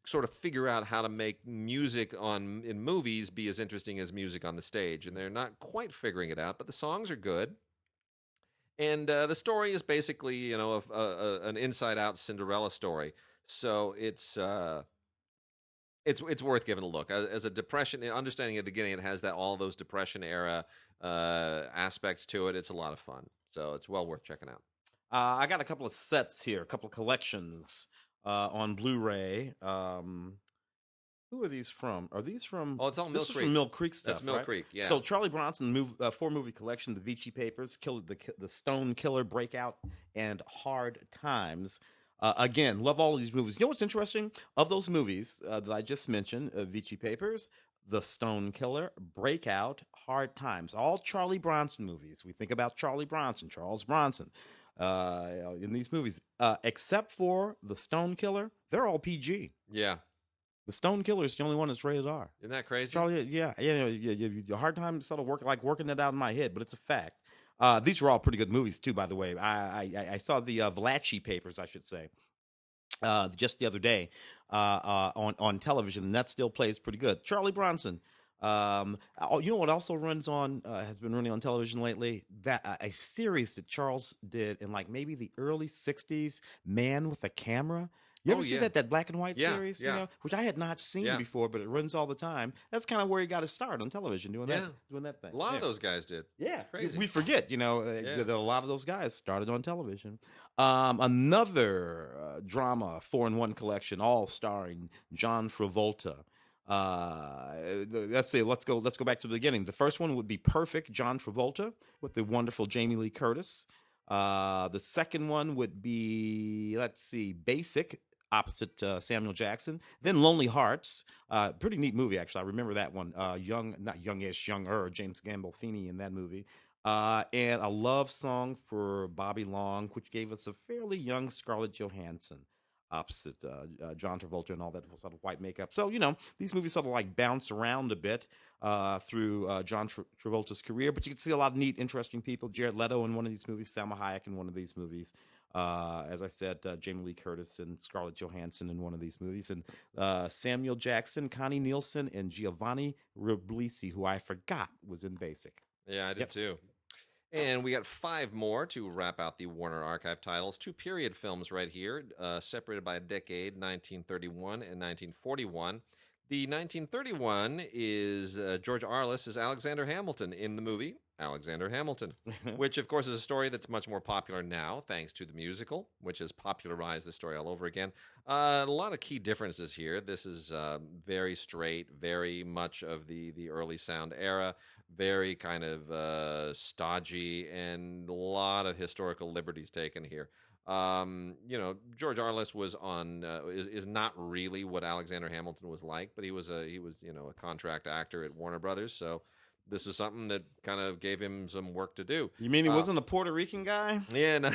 sort of figure out how to make music in movies be as interesting as music on the stage, and they're not quite figuring it out, but the songs are good. And the story is basically, an inside-out Cinderella story. So it's worth giving a look. As a depression, understanding at the beginning, it has all those depression era aspects to it. It's a lot of fun, so it's well worth checking out. I got a couple of sets here, a couple of collections on Blu-ray. Who are these from? Are these from? Oh, it's all Mill This is Creek. from Mill Creek stuff. That's Mill right? Creek, yeah. So Charlie Bronson 4-movie collection: The Vici Papers, the Stone Killer, Breakout, and Hard Times. Again, love all of these movies. You know what's interesting? Of those movies that I just mentioned, Vici Papers, The Stone Killer, Breakout, Hard Times, all Charlie Bronson movies. We think about Charles Bronson, in these movies, except for The Stone Killer, they're all PG. Yeah. The Stone Killer is the only one that's rated R. Isn't that crazy? Charlie, yeah, a hard time sort of working that out in my head, but it's a fact. These were all pretty good movies too, by the way. I saw the Valachi Papers, I should say, just the other day on television, and that still plays pretty good. Charlie Bronson. You know what also has been running on television lately? That a series that Charles did in like maybe the early '60s, Man with a Camera. You ever see that black and white series? Yeah. You know, which I had not seen before, but it runs all the time. That's kind of where he got his start on television, doing that thing. A lot of those guys did. Yeah, crazy. We forget, that a lot of those guys started on television. Another drama 4-in-1 collection, all starring John Travolta. Let's see. Let's go back to the beginning. The first one would be Perfect, John Travolta with the wonderful Jamie Lee Curtis. The second one would be, let's see, Basic, opposite Samuel Jackson. Then Lonely Hearts, pretty neat movie actually. I remember that one. Younger James Gandolfini in that movie. And a love song for Bobby Long, which gave us a fairly young Scarlett Johansson opposite John Travolta and all that sort of white makeup. So, these movies sort of like bounce around a bit through John Travolta's career, but you can see a lot of neat, interesting people. Jared Leto in one of these movies, Salma Hayek in one of these movies. As I said, Jamie Lee Curtis and Scarlett Johansson in one of these movies, and Samuel Jackson, Connie Nielsen, and Giovanni Ribisi, who I forgot was in Basic. Yeah, I did too. And we got 5 more to wrap out the Warner Archive titles. 2 period films right here, separated by a decade, 1931 and 1941. The 1931 is George Arliss as Alexander Hamilton in the movie Alexander Hamilton, which, of course, is a story that's much more popular now, thanks to the musical, which has popularized the story all over again. A lot of key differences here. This is very straight, very much of the early sound era, very kind of stodgy, and a lot of historical liberties taken here. George Arliss was is not really what Alexander Hamilton was like, but he was a contract actor at Warner Brothers, so this was something that kind of gave him some work to do. You mean he wasn't a Puerto Rican guy? Yeah, no.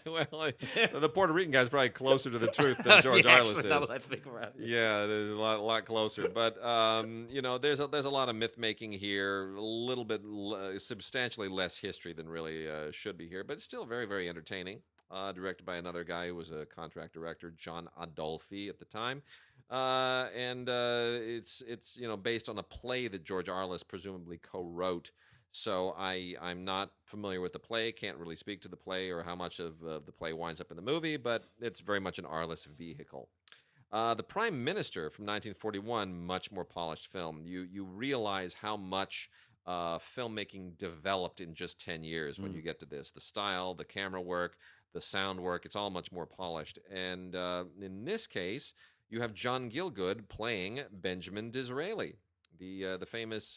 Well, the Puerto Rican guy's probably closer to the truth than George Arliss is. Now that I think about it. Yeah, it is a lot closer. But there's a lot of myth making here. A little bit substantially less history than really should be here, but it's still very, very entertaining. Directed by another guy who was a contract director, John Adolphi at the time. It's based on a play that George Arliss presumably co-wrote. So I'm not familiar with the play, can't really speak to the play or how much of the play winds up in the movie, but it's very much an Arliss vehicle. The Prime Minister from 1941, much more polished film. You realize how much filmmaking developed in just 10 years when you get to this. The style, the camera work, the sound work, it's all much more polished. And in this case, you have John Gielgud playing Benjamin Disraeli, the famous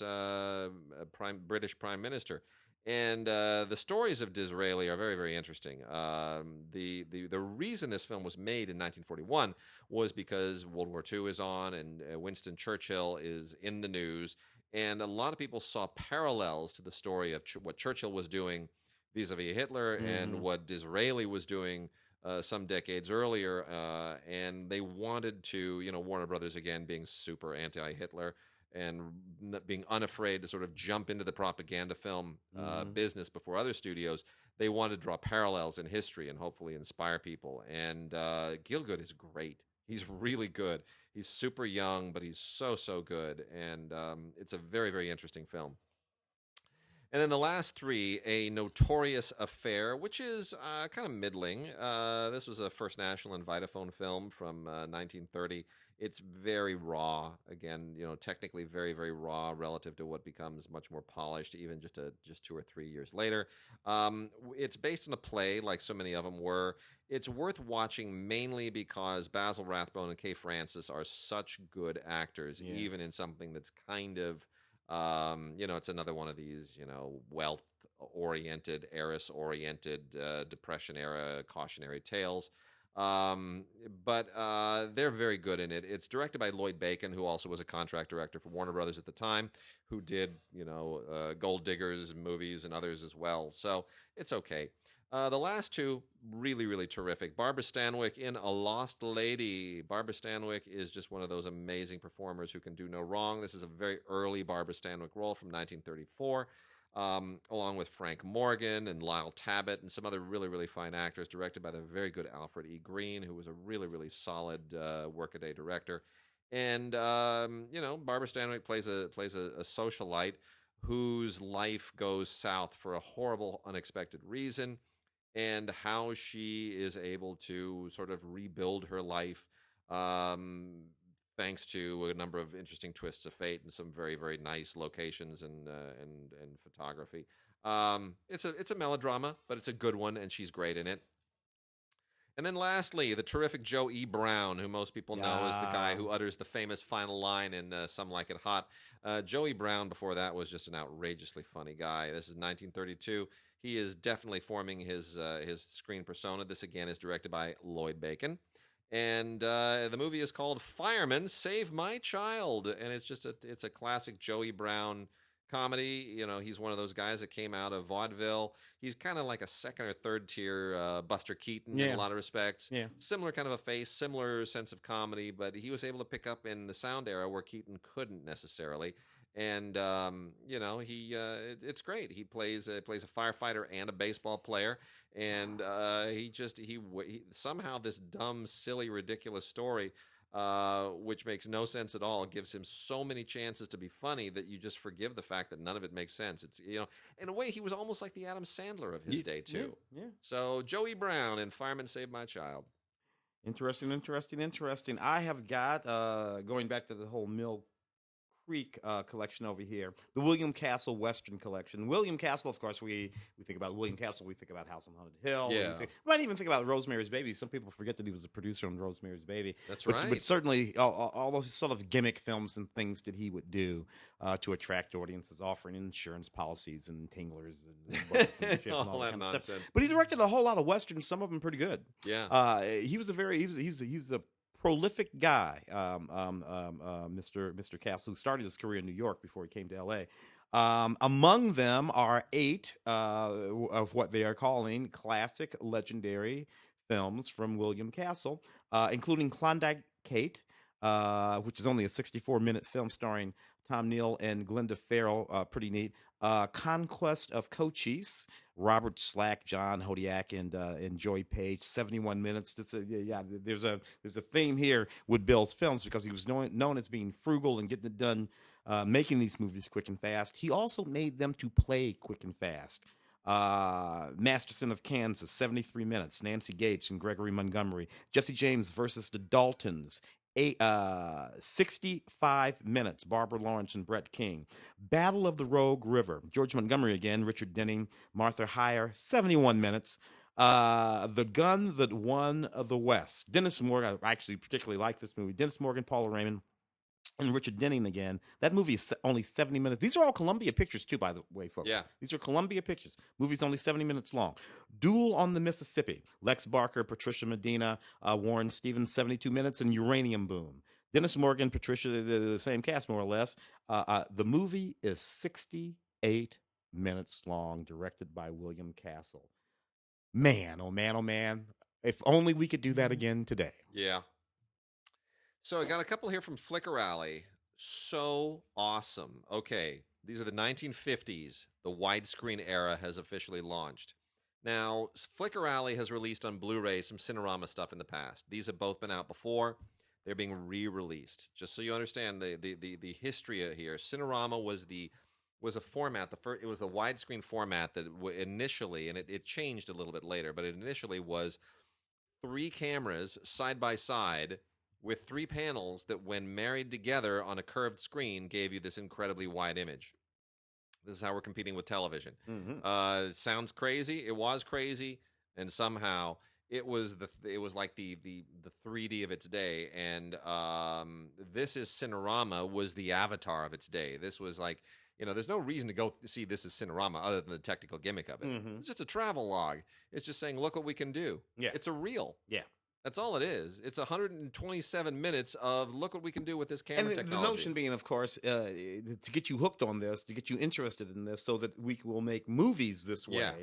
British Prime Minister. And the stories of Disraeli are very, very interesting. The reason this film was made in 1941 was because World War II is on and Winston Churchill is in the news. And a lot of people saw parallels to the story of what Churchill was doing vis-a-vis Hitler and what Disraeli was doing some decades earlier. And they wanted to, Warner Brothers, again, being super anti-Hitler and being unafraid to sort of jump into the propaganda film business before other studios, they wanted to draw parallels in history and hopefully inspire people. And Gielgud is great. He's really good. He's super young, but he's so good, and it's a very very interesting film. And then the last three, A Notorious Affair, which is kind of middling. This was a First National and Vitaphone film from 1930. It's very raw. Again, technically very, very raw relative to what becomes much more polished, even just 2 or 3 years later. It's based on a play, like so many of them were. It's worth watching mainly because Basil Rathbone and Kay Francis are such good actors, even in something that's kind of it's another one of these, wealth-oriented, heiress-oriented, Depression-era cautionary tales. But they're very good in it. It's directed by Lloyd Bacon, who also was a contract director for Warner Brothers at the time, who did, Gold Diggers movies and others as well. So it's okay. The last two, really, really terrific. Barbara Stanwyck in A Lost Lady. Barbara Stanwyck is just one of those amazing performers who can do no wrong. This is a very early Barbara Stanwyck role from 1934, along with Frank Morgan and Lyle Tabbitt and some other really, really fine actors, directed by the very good Alfred E. Green, who was a really, really solid workaday director. And, Barbara Stanwyck plays a socialite whose life goes south for a horrible, unexpected reason, and how she is able to sort of rebuild her life thanks to a number of interesting twists of fate and some very, very nice locations and photography. It's a melodrama, but it's a good one, and she's great in it. And then lastly, the terrific Joe E. Brown, who most people know as the guy who utters the famous final line in Some Like It Hot. Joe E. Brown before that was just an outrageously funny guy. This is 1932. He is definitely forming his screen persona. This, again, is directed by Lloyd Bacon. And the movie is called Fireman, Save My Child. And it's a classic Joey Brown comedy. He's one of those guys that came out of vaudeville. He's kind of like a second or third tier Buster Keaton in a lot of respects. Yeah. Similar kind of a face, similar sense of comedy, but he was able to pick up in the sound era where Keaton couldn't necessarily. And it's great. He plays a firefighter and a baseball player, and he somehow this dumb, silly, ridiculous story, which makes no sense at all, gives him so many chances to be funny that you just forgive the fact that none of it makes sense. It's in a way he was almost like the Adam Sandler of his day too. Yeah. So Joey Brown and Fireman Saved My Child. Interesting. I have got going back to the whole Mill Creek collection over here, the William Castle Western collection. William Castle, of course, we think about William Castle, we think about House on Haunted Hill. Yeah. We might even think about Rosemary's Baby. Some people forget that he was a producer on Rosemary's Baby. That's right. But certainly all those sort of gimmick films and things that he would do to attract audiences, offering insurance policies and tinglers and all that kind of stuff. But he directed a whole lot of Westerns, some of them pretty good. Yeah. He was a prolific guy, Mr. Castle, who started his career in New York before he came to L.A. Among them are 8 of what they are calling classic legendary films from William Castle, including Klondike Kate, which is only a 64-minute film starring Tom Neal and Glenda Farrell, pretty neat. Conquest of Cochise, Robert Slack, John Hodiak, and Joy Page, 71 minutes. There's a theme here with Bill's films because he was known as being frugal and getting it done, making these movies quick and fast. He also made them to play quick and fast. Masterson of Kansas, 73 minutes. Nancy Gates and Gregory Montgomery. Jesse James versus the Daltons, 65 minutes. Barbara Lawrence and Brett King. Battle of the Rogue River. George Montgomery again. Richard Denning. Martha Heyer. 71 minutes. The Gun That Won the West. Dennis Morgan. I actually particularly like this movie. Dennis Morgan, Paula Raymond, and Richard Denning again. That movie is only 70 minutes. These are all Columbia Pictures, too, by the way, folks. Yeah. These are Columbia Pictures. Movie's only 70 minutes long. Duel on the Mississippi. Lex Barker, Patricia Medina, Warren Stevens, 72 minutes, and Uranium Boom. Dennis Morgan, Patricia, the same cast, more or less. The movie is 68 minutes long, directed by William Castle. Man, oh man, oh man. If only we could do that again today. Yeah. So I got a couple here from Flickr Alley. So awesome. Okay, these are the 1950s. The widescreen era has officially launched. Now, Flickr Alley has released on Blu-ray some Cinerama stuff in the past. These have both been out before. They're being re-released. Just so you understand the history here. Cinerama was a format. It was a widescreen format that initially, and it changed a little bit later, but it initially was 3 cameras side by side with 3 panels that, when married together on a curved screen, gave you this incredibly wide image. This is how we're competing with television. Mm-hmm. It sounds crazy. It was crazy, and somehow it was like the 3D of its day. And this is Cinerama was the avatar of its day. This was like, there's no reason to go see this as Cinerama other than the technical gimmick of it. Mm-hmm. It's just a travel log. It's just saying, look what we can do. Yeah. It's a reel. Yeah. That's all it is. It's 127 minutes of look what we can do with this camera And technology. the notion being, of course, to get you hooked on this, to get you interested in this, so that we will make movies this way. Yeah.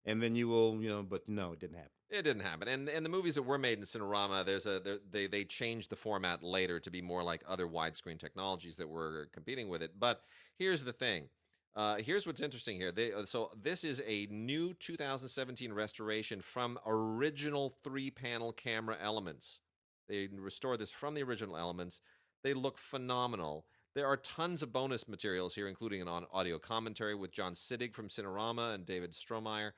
And then you will, but no, it didn't happen. It didn't happen. And the movies that were made in Cinerama, they changed the format later to be more like other widescreen technologies that were competing with it. But here's the thing. Here's what's interesting here. So this is a new 2017 restoration from original 3-panel camera elements. They restored this from the original elements. They look phenomenal. There are tons of bonus materials here, including an audio commentary with John Siddig from Cinerama and David Strohmeyer,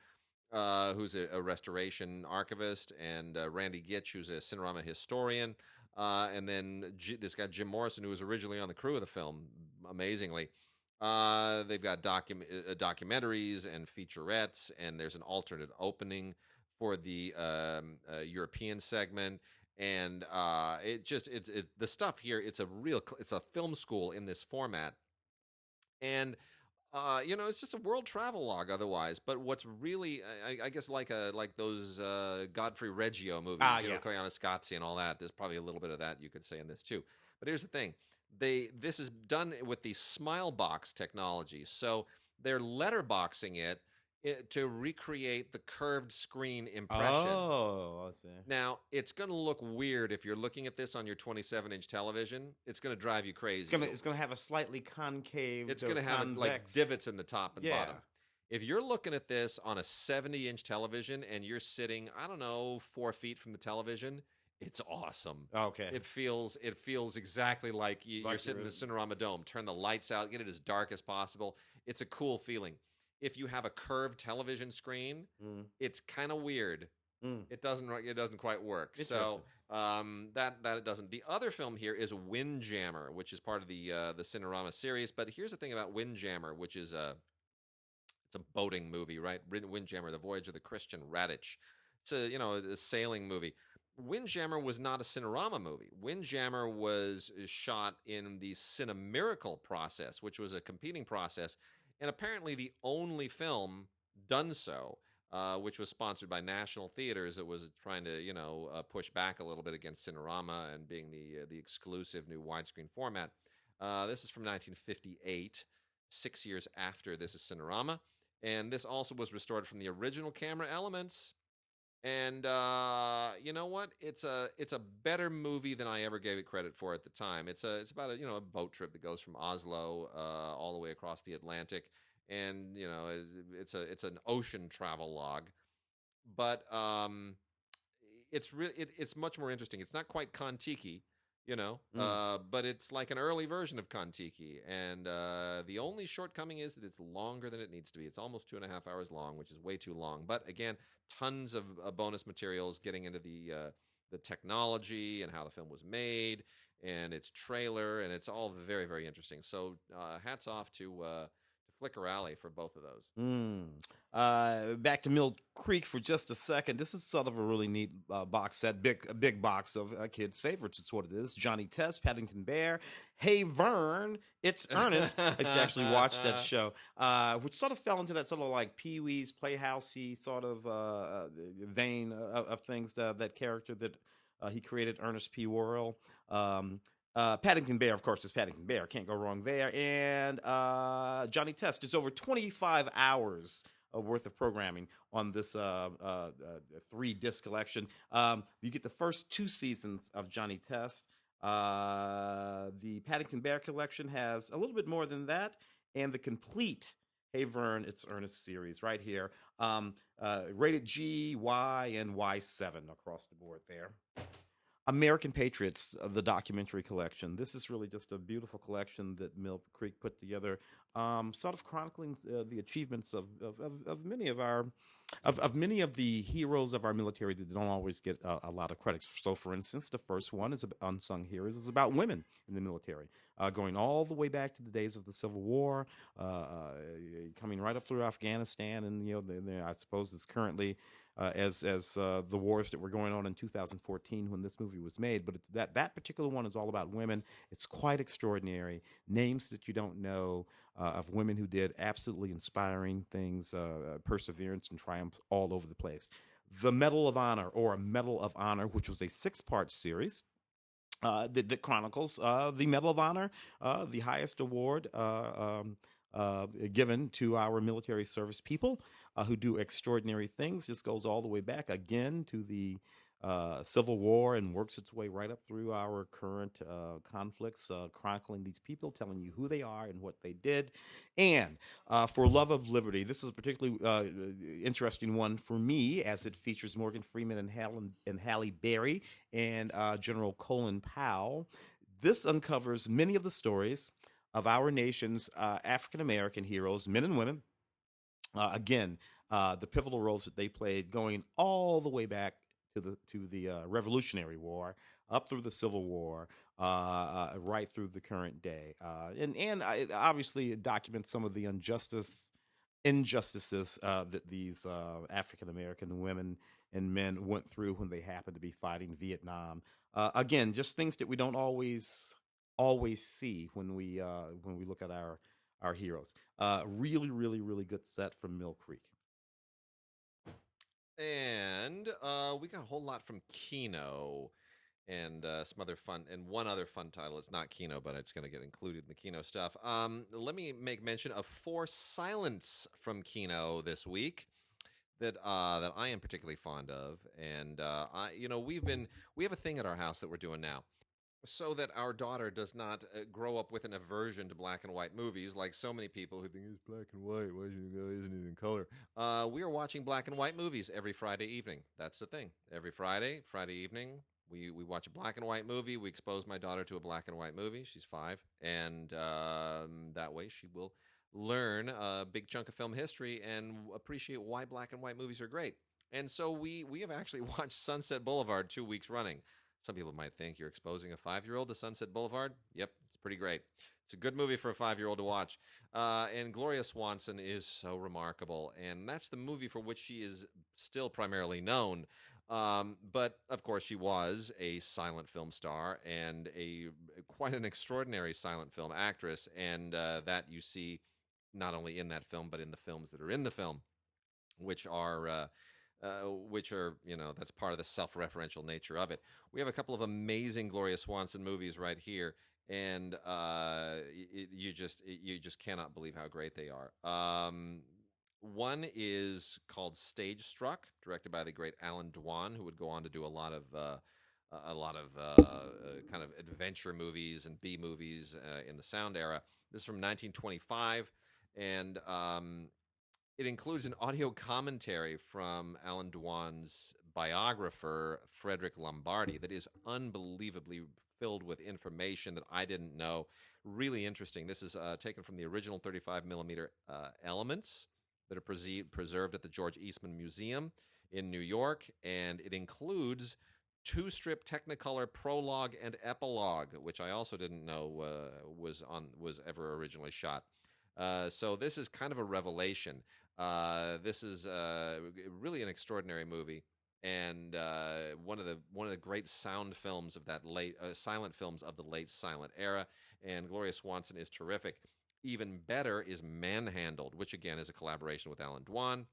who's a restoration archivist, and Randy Gitch, who's a Cinerama historian, and then this guy Jim Morrison, who was originally on the crew of the film, amazingly. They've got documentaries and featurettes, and there's an alternate opening for the European segment. And the stuff here, it's a film school in this format. And it's just a world travel log otherwise. But what's really, I guess, like those Godfrey Reggio movies, Yeah. Koyaanisqatsi and all that. There's probably a little bit of that you could say in this too. But here's the thing: this is done with the Smile Box technology. So they're letterboxing it to recreate the curved screen impression. Oh, I see. Now, it's going to look weird if you're looking at this on your 27-inch television. It's going to drive you crazy. It's going to have a slightly concave. It's going to have like divots in the top and bottom. If you're looking at this on a 70-inch television and you're sitting, I don't know, 4 feet from the television, it's awesome. Okay. It feels exactly like you're sitting in the Cinerama Dome. Turn the lights out, get it as dark as possible. It's a cool feeling. If you have a curved television screen, it's kind of weird. It doesn't quite work. So that it doesn't. The other film here is Windjammer, which is part of the Cinerama series. But here's the thing about Windjammer, which is it's a boating movie, right? Windjammer: The Voyage of the Christian Radich. It's a sailing movie. Windjammer was not a Cinerama movie. Windjammer was shot in the Cinemiracle process, which was a competing process, and apparently the only film done so. Which was sponsored by National Theaters. It was trying to, push back a little bit against Cinerama and being the exclusive new widescreen format. This is from 1958, 6 years after this is Cinerama, and this also was restored from the original camera elements. And you know what? It's a better movie than I ever gave it credit for at the time. It's about a boat trip that goes from Oslo all the way across the Atlantic. And it's an ocean travel log, but it's much more interesting. It's not quite Kon-Tiki, but it's like an early version of Kon-Tiki, and the only shortcoming is that it's longer than it needs to be. It's almost 2.5 hours long, which is way too long. But again, tons of bonus materials getting into the technology and how the film was made and its trailer, and it's all very, very interesting. So hats off to Flicker Alley for both of those. Back to Mill Creek for just a second. This is sort of a really neat box set, a big box of kids' favorites. It's what it is. Johnny Test, Paddington Bear, Hey Vern, It's Ernest. I used to actually watch that show, which sort of fell into that sort of like Pee-wee's Playhousey sort of vein of things. That character that he created, Ernest P. Worrell. Paddington Bear, of course, is Paddington Bear. Can't go wrong there. And Johnny Test. There's over 25 hours worth of programming on this 3-disc collection. You get the first 2 seasons of Johnny Test. The Paddington Bear collection has a little bit more than that. And the complete Hey Vern, It's Ernest series right here. Rated G, Y, and Y7 across the board there. American Patriots, the documentary collection. This is really just a beautiful collection that Mill Creek put together, sort of chronicling the achievements of many of our of many of the heroes of our military that don't always get a lot of credit. So, for instance, the first one is unsung heroes. It's about women in the military, going all the way back to the days of the Civil War, coming right up through Afghanistan, and I suppose it's currently as the wars that were going on in 2014 when this movie was made. But that particular one is all about women. It's quite extraordinary. Names that you don't know of women who did absolutely inspiring things, perseverance and triumph all over the place. The Medal of Honor, or Medal of Honor, which was a 6-part series. That chronicles the Medal of Honor, the highest award given to our military service people who do extraordinary things. This goes all the way back again to the Civil War and works its way right up through our current conflicts, chronicling these people, telling you who they are and what they did. And for Love of Liberty, this is a particularly interesting one for me, as it features Morgan Freeman and Halle Berry and General Colin Powell. This uncovers many of the stories of our nation's African American heroes, men and women. Again, the pivotal roles that they played, going all the way back to the Revolutionary War, up through the Civil War, right through the current day, and it obviously documents some of the injustices that these African American women and men went through when they happened to be fighting Vietnam. Again, just things that we don't always see when we look at our heroes. Really, really, really good set from Mill Creek. And we got a whole lot from Kino, and some other fun, and one other fun title. It's not Kino, but it's going to get included in the Kino stuff. Let me make mention of 4 Silence from Kino this week that I am particularly fond of, and we have a thing at our house that we're doing now, so that our daughter does not grow up with an aversion to black and white movies, like so many people who think it's black and white. Why isn't it in color? We are watching black and white movies every Friday evening. That's the thing. Every Friday evening, we watch a black and white movie. We expose my daughter to a black and white movie. She's 5, and that way she will learn a big chunk of film history and appreciate why black and white movies are great. And so we have actually watched Sunset Boulevard 2 weeks running. Some people might think you're exposing a 5-year-old to Sunset Boulevard. Yep, it's pretty great. It's a good movie for a 5-year-old to watch. And Gloria Swanson is so remarkable. And that's the movie for which she is still primarily known. But, of course, she was a silent film star and quite an extraordinary silent film actress. And that you see not only in that film, but in the films that are in the film, which are that's part of the self-referential nature of it. We have a couple of amazing Gloria Swanson movies right here, and you just cannot believe how great they are. One is called Stage Struck, directed by the great Alan Dwan, who would go on to do a lot of kind of adventure movies and B movies in the sound era. This is from 1925, and it includes an audio commentary from Alan Dwan's biographer, Frederick Lombardi, that is unbelievably filled with information that I didn't know. Really interesting. This is taken from the original 35 millimeter elements that are preserved at the George Eastman Museum in New York, and it includes 2-strip Technicolor prologue and epilogue, which I also didn't know was ever originally shot. So this is kind of a revelation. This is really an extraordinary movie, and one of the great sound films of that late silent films of the late silent era. And Gloria Swanson is terrific. Even better is Manhandled, which again is a collaboration with Alan Dwan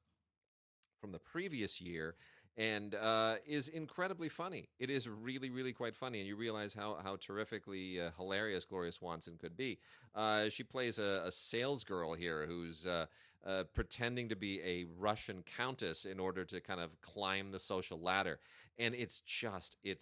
from the previous year, and is incredibly funny. It is really, really quite funny, and you realize how terrifically hilarious Gloria Swanson could be. She plays a salesgirl here who's pretending to be a Russian countess in order to kind of climb the social ladder. And it's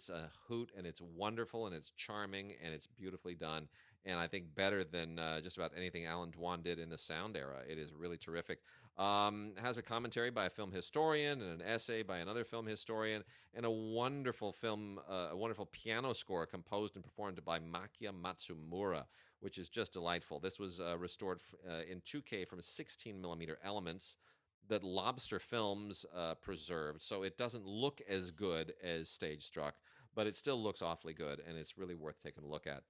a hoot, and it's wonderful, and it's charming, and it's beautifully done. and I think better than just about anything Alan Dwan did in the sound era. It is really terrific. Has a commentary by a film historian and an essay by another film historian, and a wonderful a wonderful piano score composed and performed by Makia Matsumura, which is just delightful. This was restored in 2K from 16 millimeter elements that Lobster Films preserved, so it doesn't look as good as Stage Struck, but it still looks awfully good, and it's really worth taking a look at.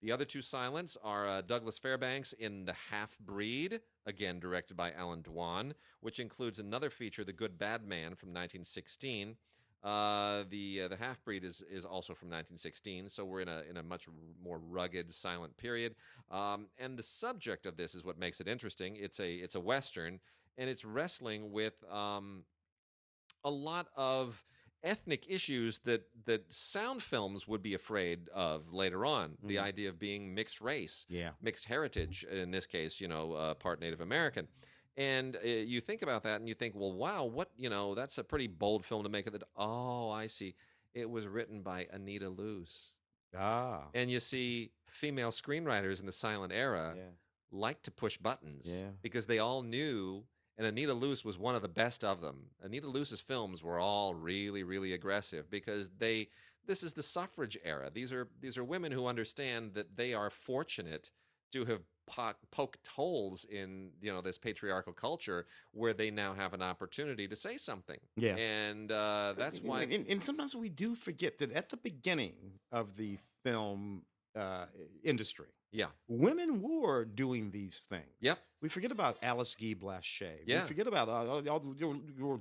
The other two silents are Douglas Fairbanks in The Half-Breed, again directed by Alan Dwan, which includes another feature, The Good Bad Man, from 1916. The Half-Breed is also from 1916, so we're in a much more rugged, silent period. And the subject of this is what makes it interesting. It's a Western, and it's wrestling with a lot of ethnic issues that sound films would be afraid of later on. The idea of being mixed race, mixed heritage, in this case, part Native American. And you think about that and you think, well, wow, that's a pretty bold film to make it. Oh, I see. It was written by Anita Loos. Ah. And you see female screenwriters in the silent era like to push buttons because they all knew. And Anita Loos was one of the best of them. Anita Loos's films were all really, really aggressive because this is the suffrage era. These are women who understand that they are fortunate to have poked holes in this patriarchal culture where they now have an opportunity to say something. Yeah, and that's why. And sometimes we do forget that at the beginning of the film industry, women were doing these things. Yep. We forget about Alice Guy Blaché. Yeah. We forget about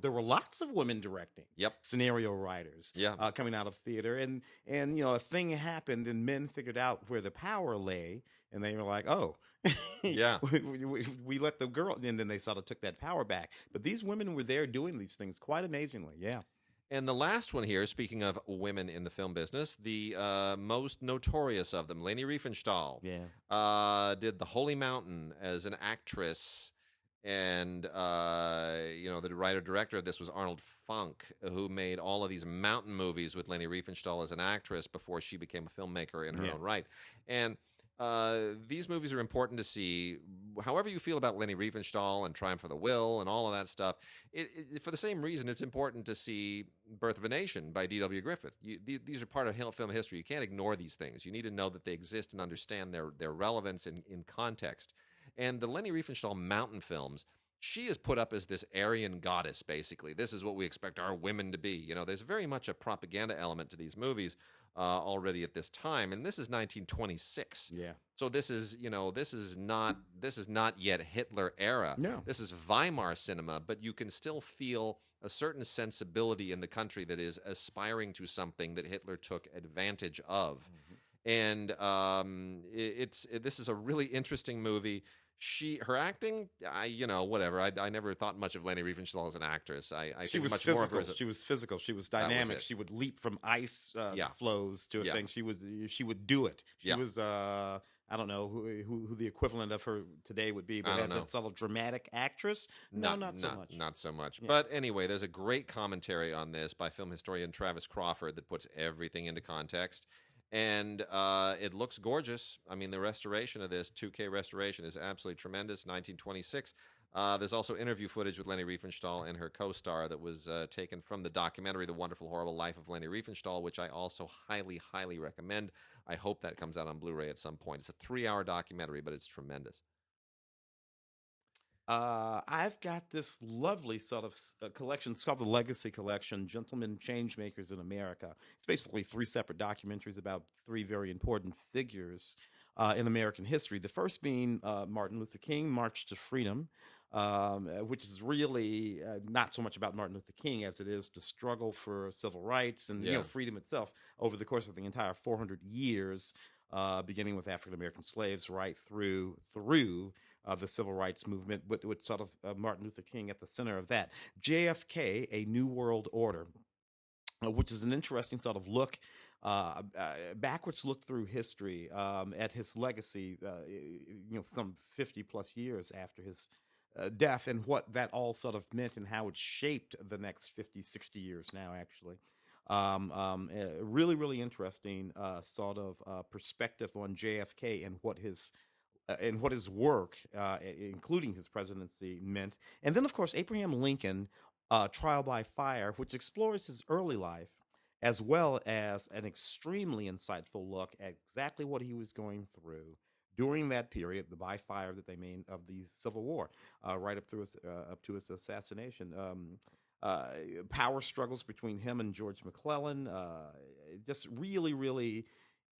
there were lots of women directing. Yep. Scenario writers. Coming out of theater, and a thing happened, and men figured out where the power lay, and they were like, oh. we let the girl, and then they sort of took that power back. But these women were there doing these things quite amazingly. Yeah. And the last one here, speaking of women in the film business, the most notorious of them, Leni Riefenstahl, did The Holy Mountain as an actress. And, the writer-director of this was Arnold Funk, who made all of these mountain movies with Leni Riefenstahl as an actress before she became a filmmaker in her own right. And these movies are important to see. However you feel about Leni Riefenstahl and Triumph of the Will and all of that stuff, for the same reason, it's important to see Birth of a Nation by D.W. Griffith. These are part of film history. You can't ignore these things. You need to know that they exist and understand their relevance in context. And the Leni Riefenstahl mountain films, she is put up as this Aryan goddess, basically. This is what we expect our women to be. There's very much a propaganda element to these movies already at this time, and this is 1926. Yeah. So this is not yet Hitler era. No. This is Weimar cinema, but you can still feel a certain sensibility in the country that is aspiring to something that Hitler took advantage of. And this is a really interesting movie. Her acting, whatever. I never thought much of Leni Riefenstahl as an actress. She was much physical. More of her she was physical. She was dynamic. She would leap from ice flows to a thing. She would do it. She was I don't know who the equivalent of her today would be, but as a sort of dramatic actress, not so much. Not so much. Yeah. But anyway, there's a great commentary on this by film historian Travis Crawford that puts everything into context. And it looks gorgeous. I mean, the restoration of this, 2K restoration, is absolutely tremendous, 1926. There's also interview footage with Leni Riefenstahl and her co-star that was taken from the documentary The Wonderful Horrible Life of Leni Riefenstahl, which I also highly, highly recommend. I hope that comes out on Blu-ray at some point. It's a 3-hour documentary, but it's tremendous. I've got this lovely sort of collection. It's called the Legacy Collection, Gentlemen Changemakers in America. It's basically 3 separate documentaries about 3 very important figures in American history. The first being Martin Luther King, March to Freedom, which is really not so much about Martin Luther King as it is the struggle for civil rights and freedom itself over the course of the entire 400 years, beginning with African American slaves right through the civil rights movement, with sort of Martin Luther King at the center of that. JFK, A New World Order, which is an interesting sort of look, backwards look through history at his legacy, some 50 plus years after his death, and what that all sort of meant and how it shaped the next 50, 60 years now, actually. Really, really interesting sort of perspective on JFK and what his work, including his presidency, meant. And then, of course, Abraham Lincoln, Trial by Fire, which explores his early life, as well as an extremely insightful look at exactly what he was going through during that period, the by fire that they mean of the Civil War, right up to his assassination. Uh, Power struggles between him and George McClellan. Just really, really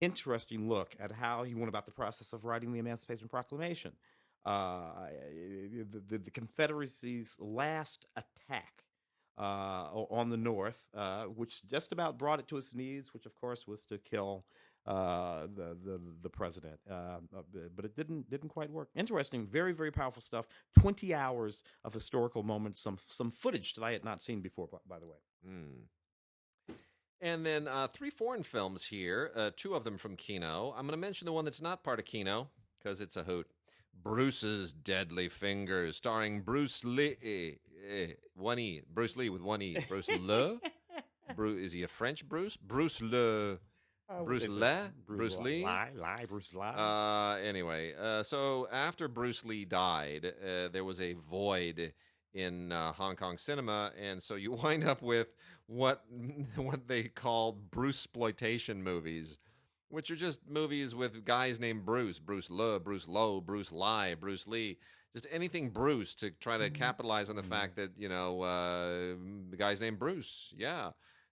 interesting look at how he went about the process of writing the Emancipation Proclamation. The Confederacy's last attack on the North, which just about brought it to its knees, which of course was to kill the president, but it didn't quite work. Interesting, very very powerful stuff. 20 hours of historical moments, some footage that I had not seen before, by the way. Mm. And then 3 foreign films here, 2 of them from Kino. I'm going to mention the one that's not part of Kino because it's a hoot. Bruce's Deadly Fingers, starring Bruce Lee. One E. Bruce Lee with one E. Bruce Le. Is he a French Bruce? Bruce Le. Bruce Le? Bruce Lee? Bruce Lee. Anyway, so after Bruce Lee died, there was a void in Hong Kong cinema, and so you wind up with what they call Bruce-sploitation movies, which are just movies with guys named Bruce, Bruce Le, Bruce Lowe, Bruce Lie, Bruce Lee, just anything Bruce to try to capitalize on the fact that, the guy's named Bruce. Yeah,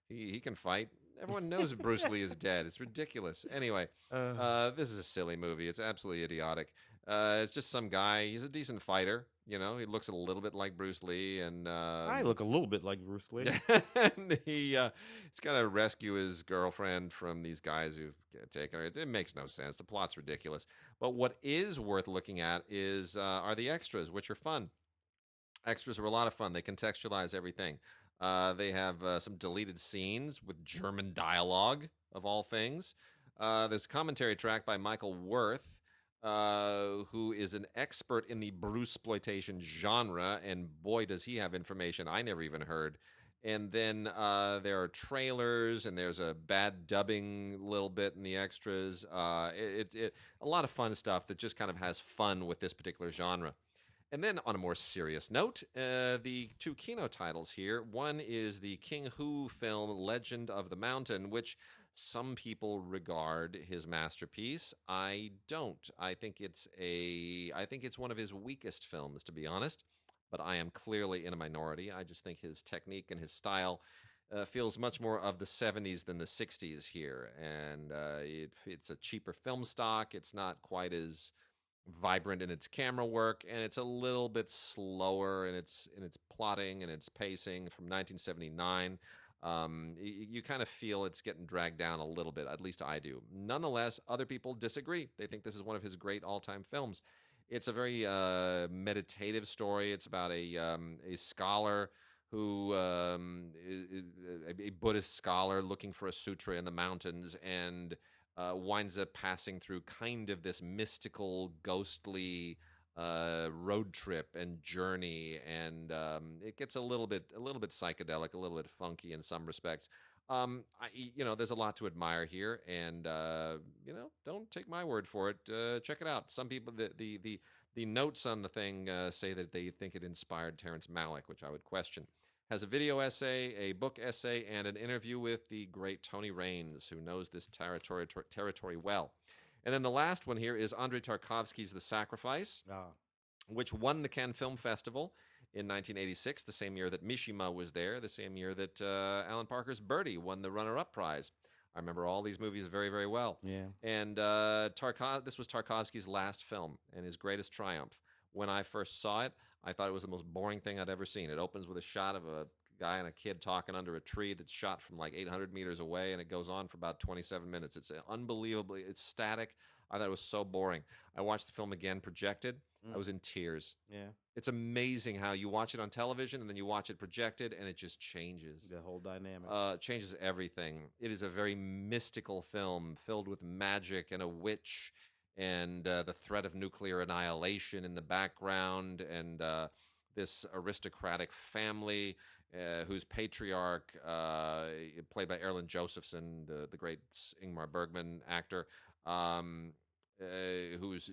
he can fight. Everyone knows Bruce Lee is dead. It's ridiculous. Anyway, this is a silly movie. It's absolutely idiotic. It's just some guy. He's a decent fighter. He looks a little bit like Bruce Lee, and I look a little bit like Bruce Lee. and he's got to rescue his girlfriend from these guys who've taken her. It makes no sense. The plot's ridiculous. But what is worth looking at are the extras, which are fun. Extras are a lot of fun. They contextualize everything. They have some deleted scenes with German dialogue, of all things. There's a commentary track by Michael Worth, who is an expert in the Bruce-sploitation genre, and boy, does he have information I never even heard. And then there are trailers, and there's a bad dubbing little bit in the extras. A lot of fun stuff that just kind of has fun with this particular genre. And then, on a more serious note, the 2 Kino titles here. One is the King Hu film Legend of the Mountain, which some people regard his masterpiece. I don't. I think it's one of his weakest films, to be honest. But I am clearly in a minority. I just think his technique and his style feels much more of the 70s than the 60s here. And it's a cheaper film stock. It's not quite as vibrant in its camera work, and it's a little bit slower in its plotting and its pacing from 1979. You kind of feel it's getting dragged down a little bit, at least I do. Nonetheless, other people disagree. They think this is one of his great all-time films. It's a very meditative story. It's about a scholar who is a Buddhist scholar looking for a sutra in the mountains, and winds up passing through kind of this mystical, ghostly road trip and journey, and it gets a little bit psychedelic, a little bit funky in some respects. There's a lot to admire here, and don't take my word for it. Check it out. Some people, the notes on the thing say that they think it inspired Terrence Malick, which I would question. Has a video essay, a book essay, and an interview with the great Tony Raines, who knows this territory well. And then the last one here is Andrei Tarkovsky's The Sacrifice, which won the Cannes Film Festival in 1986, the same year that Mishima was there, the same year that Alan Parker's Birdie won the runner-up prize. I remember all these movies very, very well. Yeah. And this was Tarkovsky's last film and his greatest triumph. When I first saw it, I thought it was the most boring thing I'd ever seen. It opens with a shot of a guy and a kid talking under a tree that's shot from like 800 meters away, and it goes on for about 27 minutes. It's unbelievably, it's static. I thought it was so boring. I watched the film again, projected. I was in tears. Yeah. It's amazing how you watch it on television and then you watch it projected, and it just changes. The whole dynamic. Changes everything. It is a very mystical film filled with magic and a witch and the threat of nuclear annihilation in the background, and this aristocratic family. who's patriarch, played by Erland Josephson, the great Ingmar Bergman actor. Who's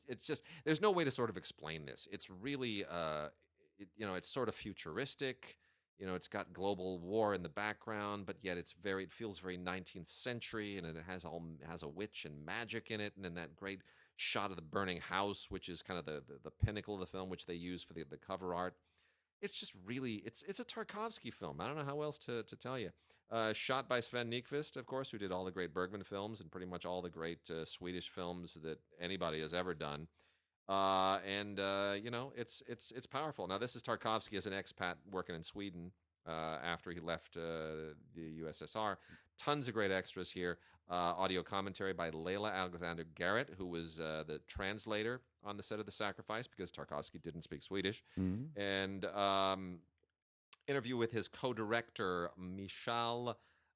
it's just there's no way to sort of explain this. It's really it's sort of futuristic. It's got global war in the background, but yet it feels very 19th century, and it has a witch and magic in it, and then that great shot of the burning house, which is kind of the pinnacle of the film, which they use for the cover art. It's just really it's a Tarkovsky film. I don't know how else to tell you. Shot by Sven Nykvist, of course, who did all the great Bergman films and pretty much all the great Swedish films that anybody has ever done. It's powerful. Now, this is Tarkovsky as an expat working in Sweden after he left the USSR. Tons of great extras here. Audio commentary by Leila Alexander Garrett, who was the translator on the set of The Sacrifice because Tarkovsky didn't speak Swedish. Mm-hmm. And interview with his co-director, Michal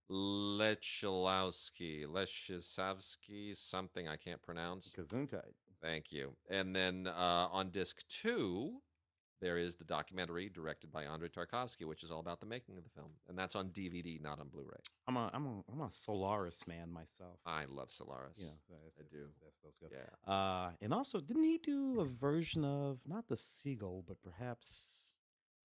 Lechowski, something I can't pronounce. Gesundheit. Thank you. And then on disc 2, there is the documentary directed by Andrei Tarkovsky, which is all about the making of the film, and that's on DVD, not on Blu-ray. I'm a Solaris man myself. I love Solaris. I do. That's good. Yeah. And also, didn't he do a version of not the Seagull, but perhaps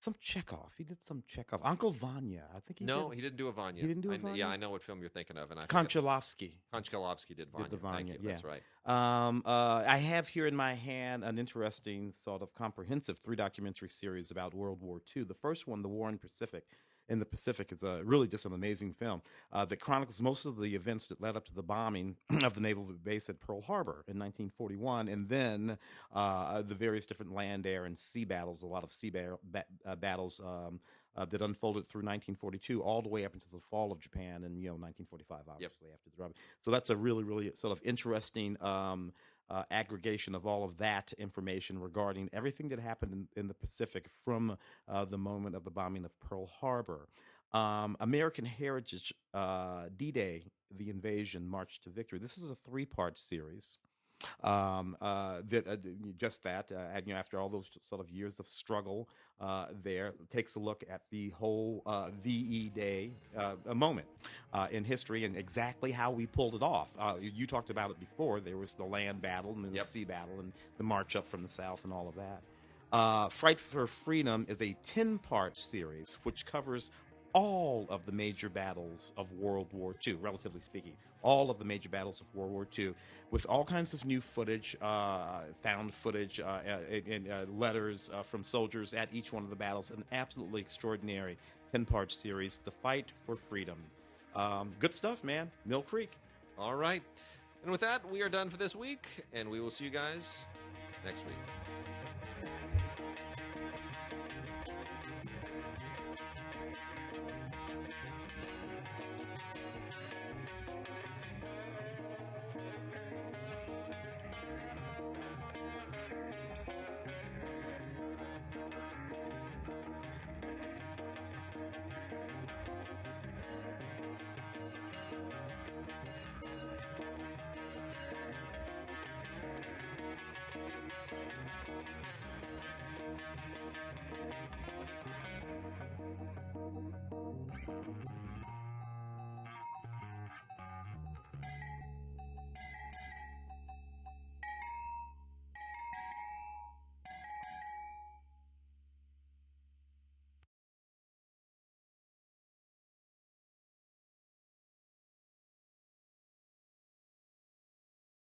some Chekhov? He did some Chekhov. Uncle Vanya, I think he did. He didn't do a Vanya. He didn't do a Vanya? Yeah, I know what film you're thinking of, and Konchalovsky. Konchalovsky did Vanya. Did the Vanya. Thank you. Yeah. That's right. I have here in my hand an interesting sort of comprehensive 3 documentary series about World War II. The first one, The War in the Pacific, is really just an amazing film that chronicles most of the events that led up to the bombing of the naval base at Pearl Harbor in 1941, and then the various different land, air, and sea battles, a lot of sea battles that unfolded through 1942 all the way up into the fall of Japan in 1945, obviously. Yep. After the bombing. So that's a really, really sort of interesting aggregation of all of that information regarding everything that happened in the Pacific from the moment of the bombing of Pearl Harbor. American Heritage, D-Day, The Invasion, March to Victory. This is a 3-part series. After all those sort of years of struggle, there takes a look at the whole VE Day moment in history and exactly how we pulled it off. You talked about it before. There was the land battle and then the sea battle and the march up from the south and all of that. Fight for Freedom is a 10-part series which covers all of the major battles of World War II, relatively speaking, all of the major battles of World War II, with all kinds of new footage, found footage, and letters from soldiers at each one of the battles. An absolutely extraordinary 10-part series, The Fight for Freedom. Good stuff, man. Mill Creek. All right. And with that, we are done for this week, and we will see you guys next week.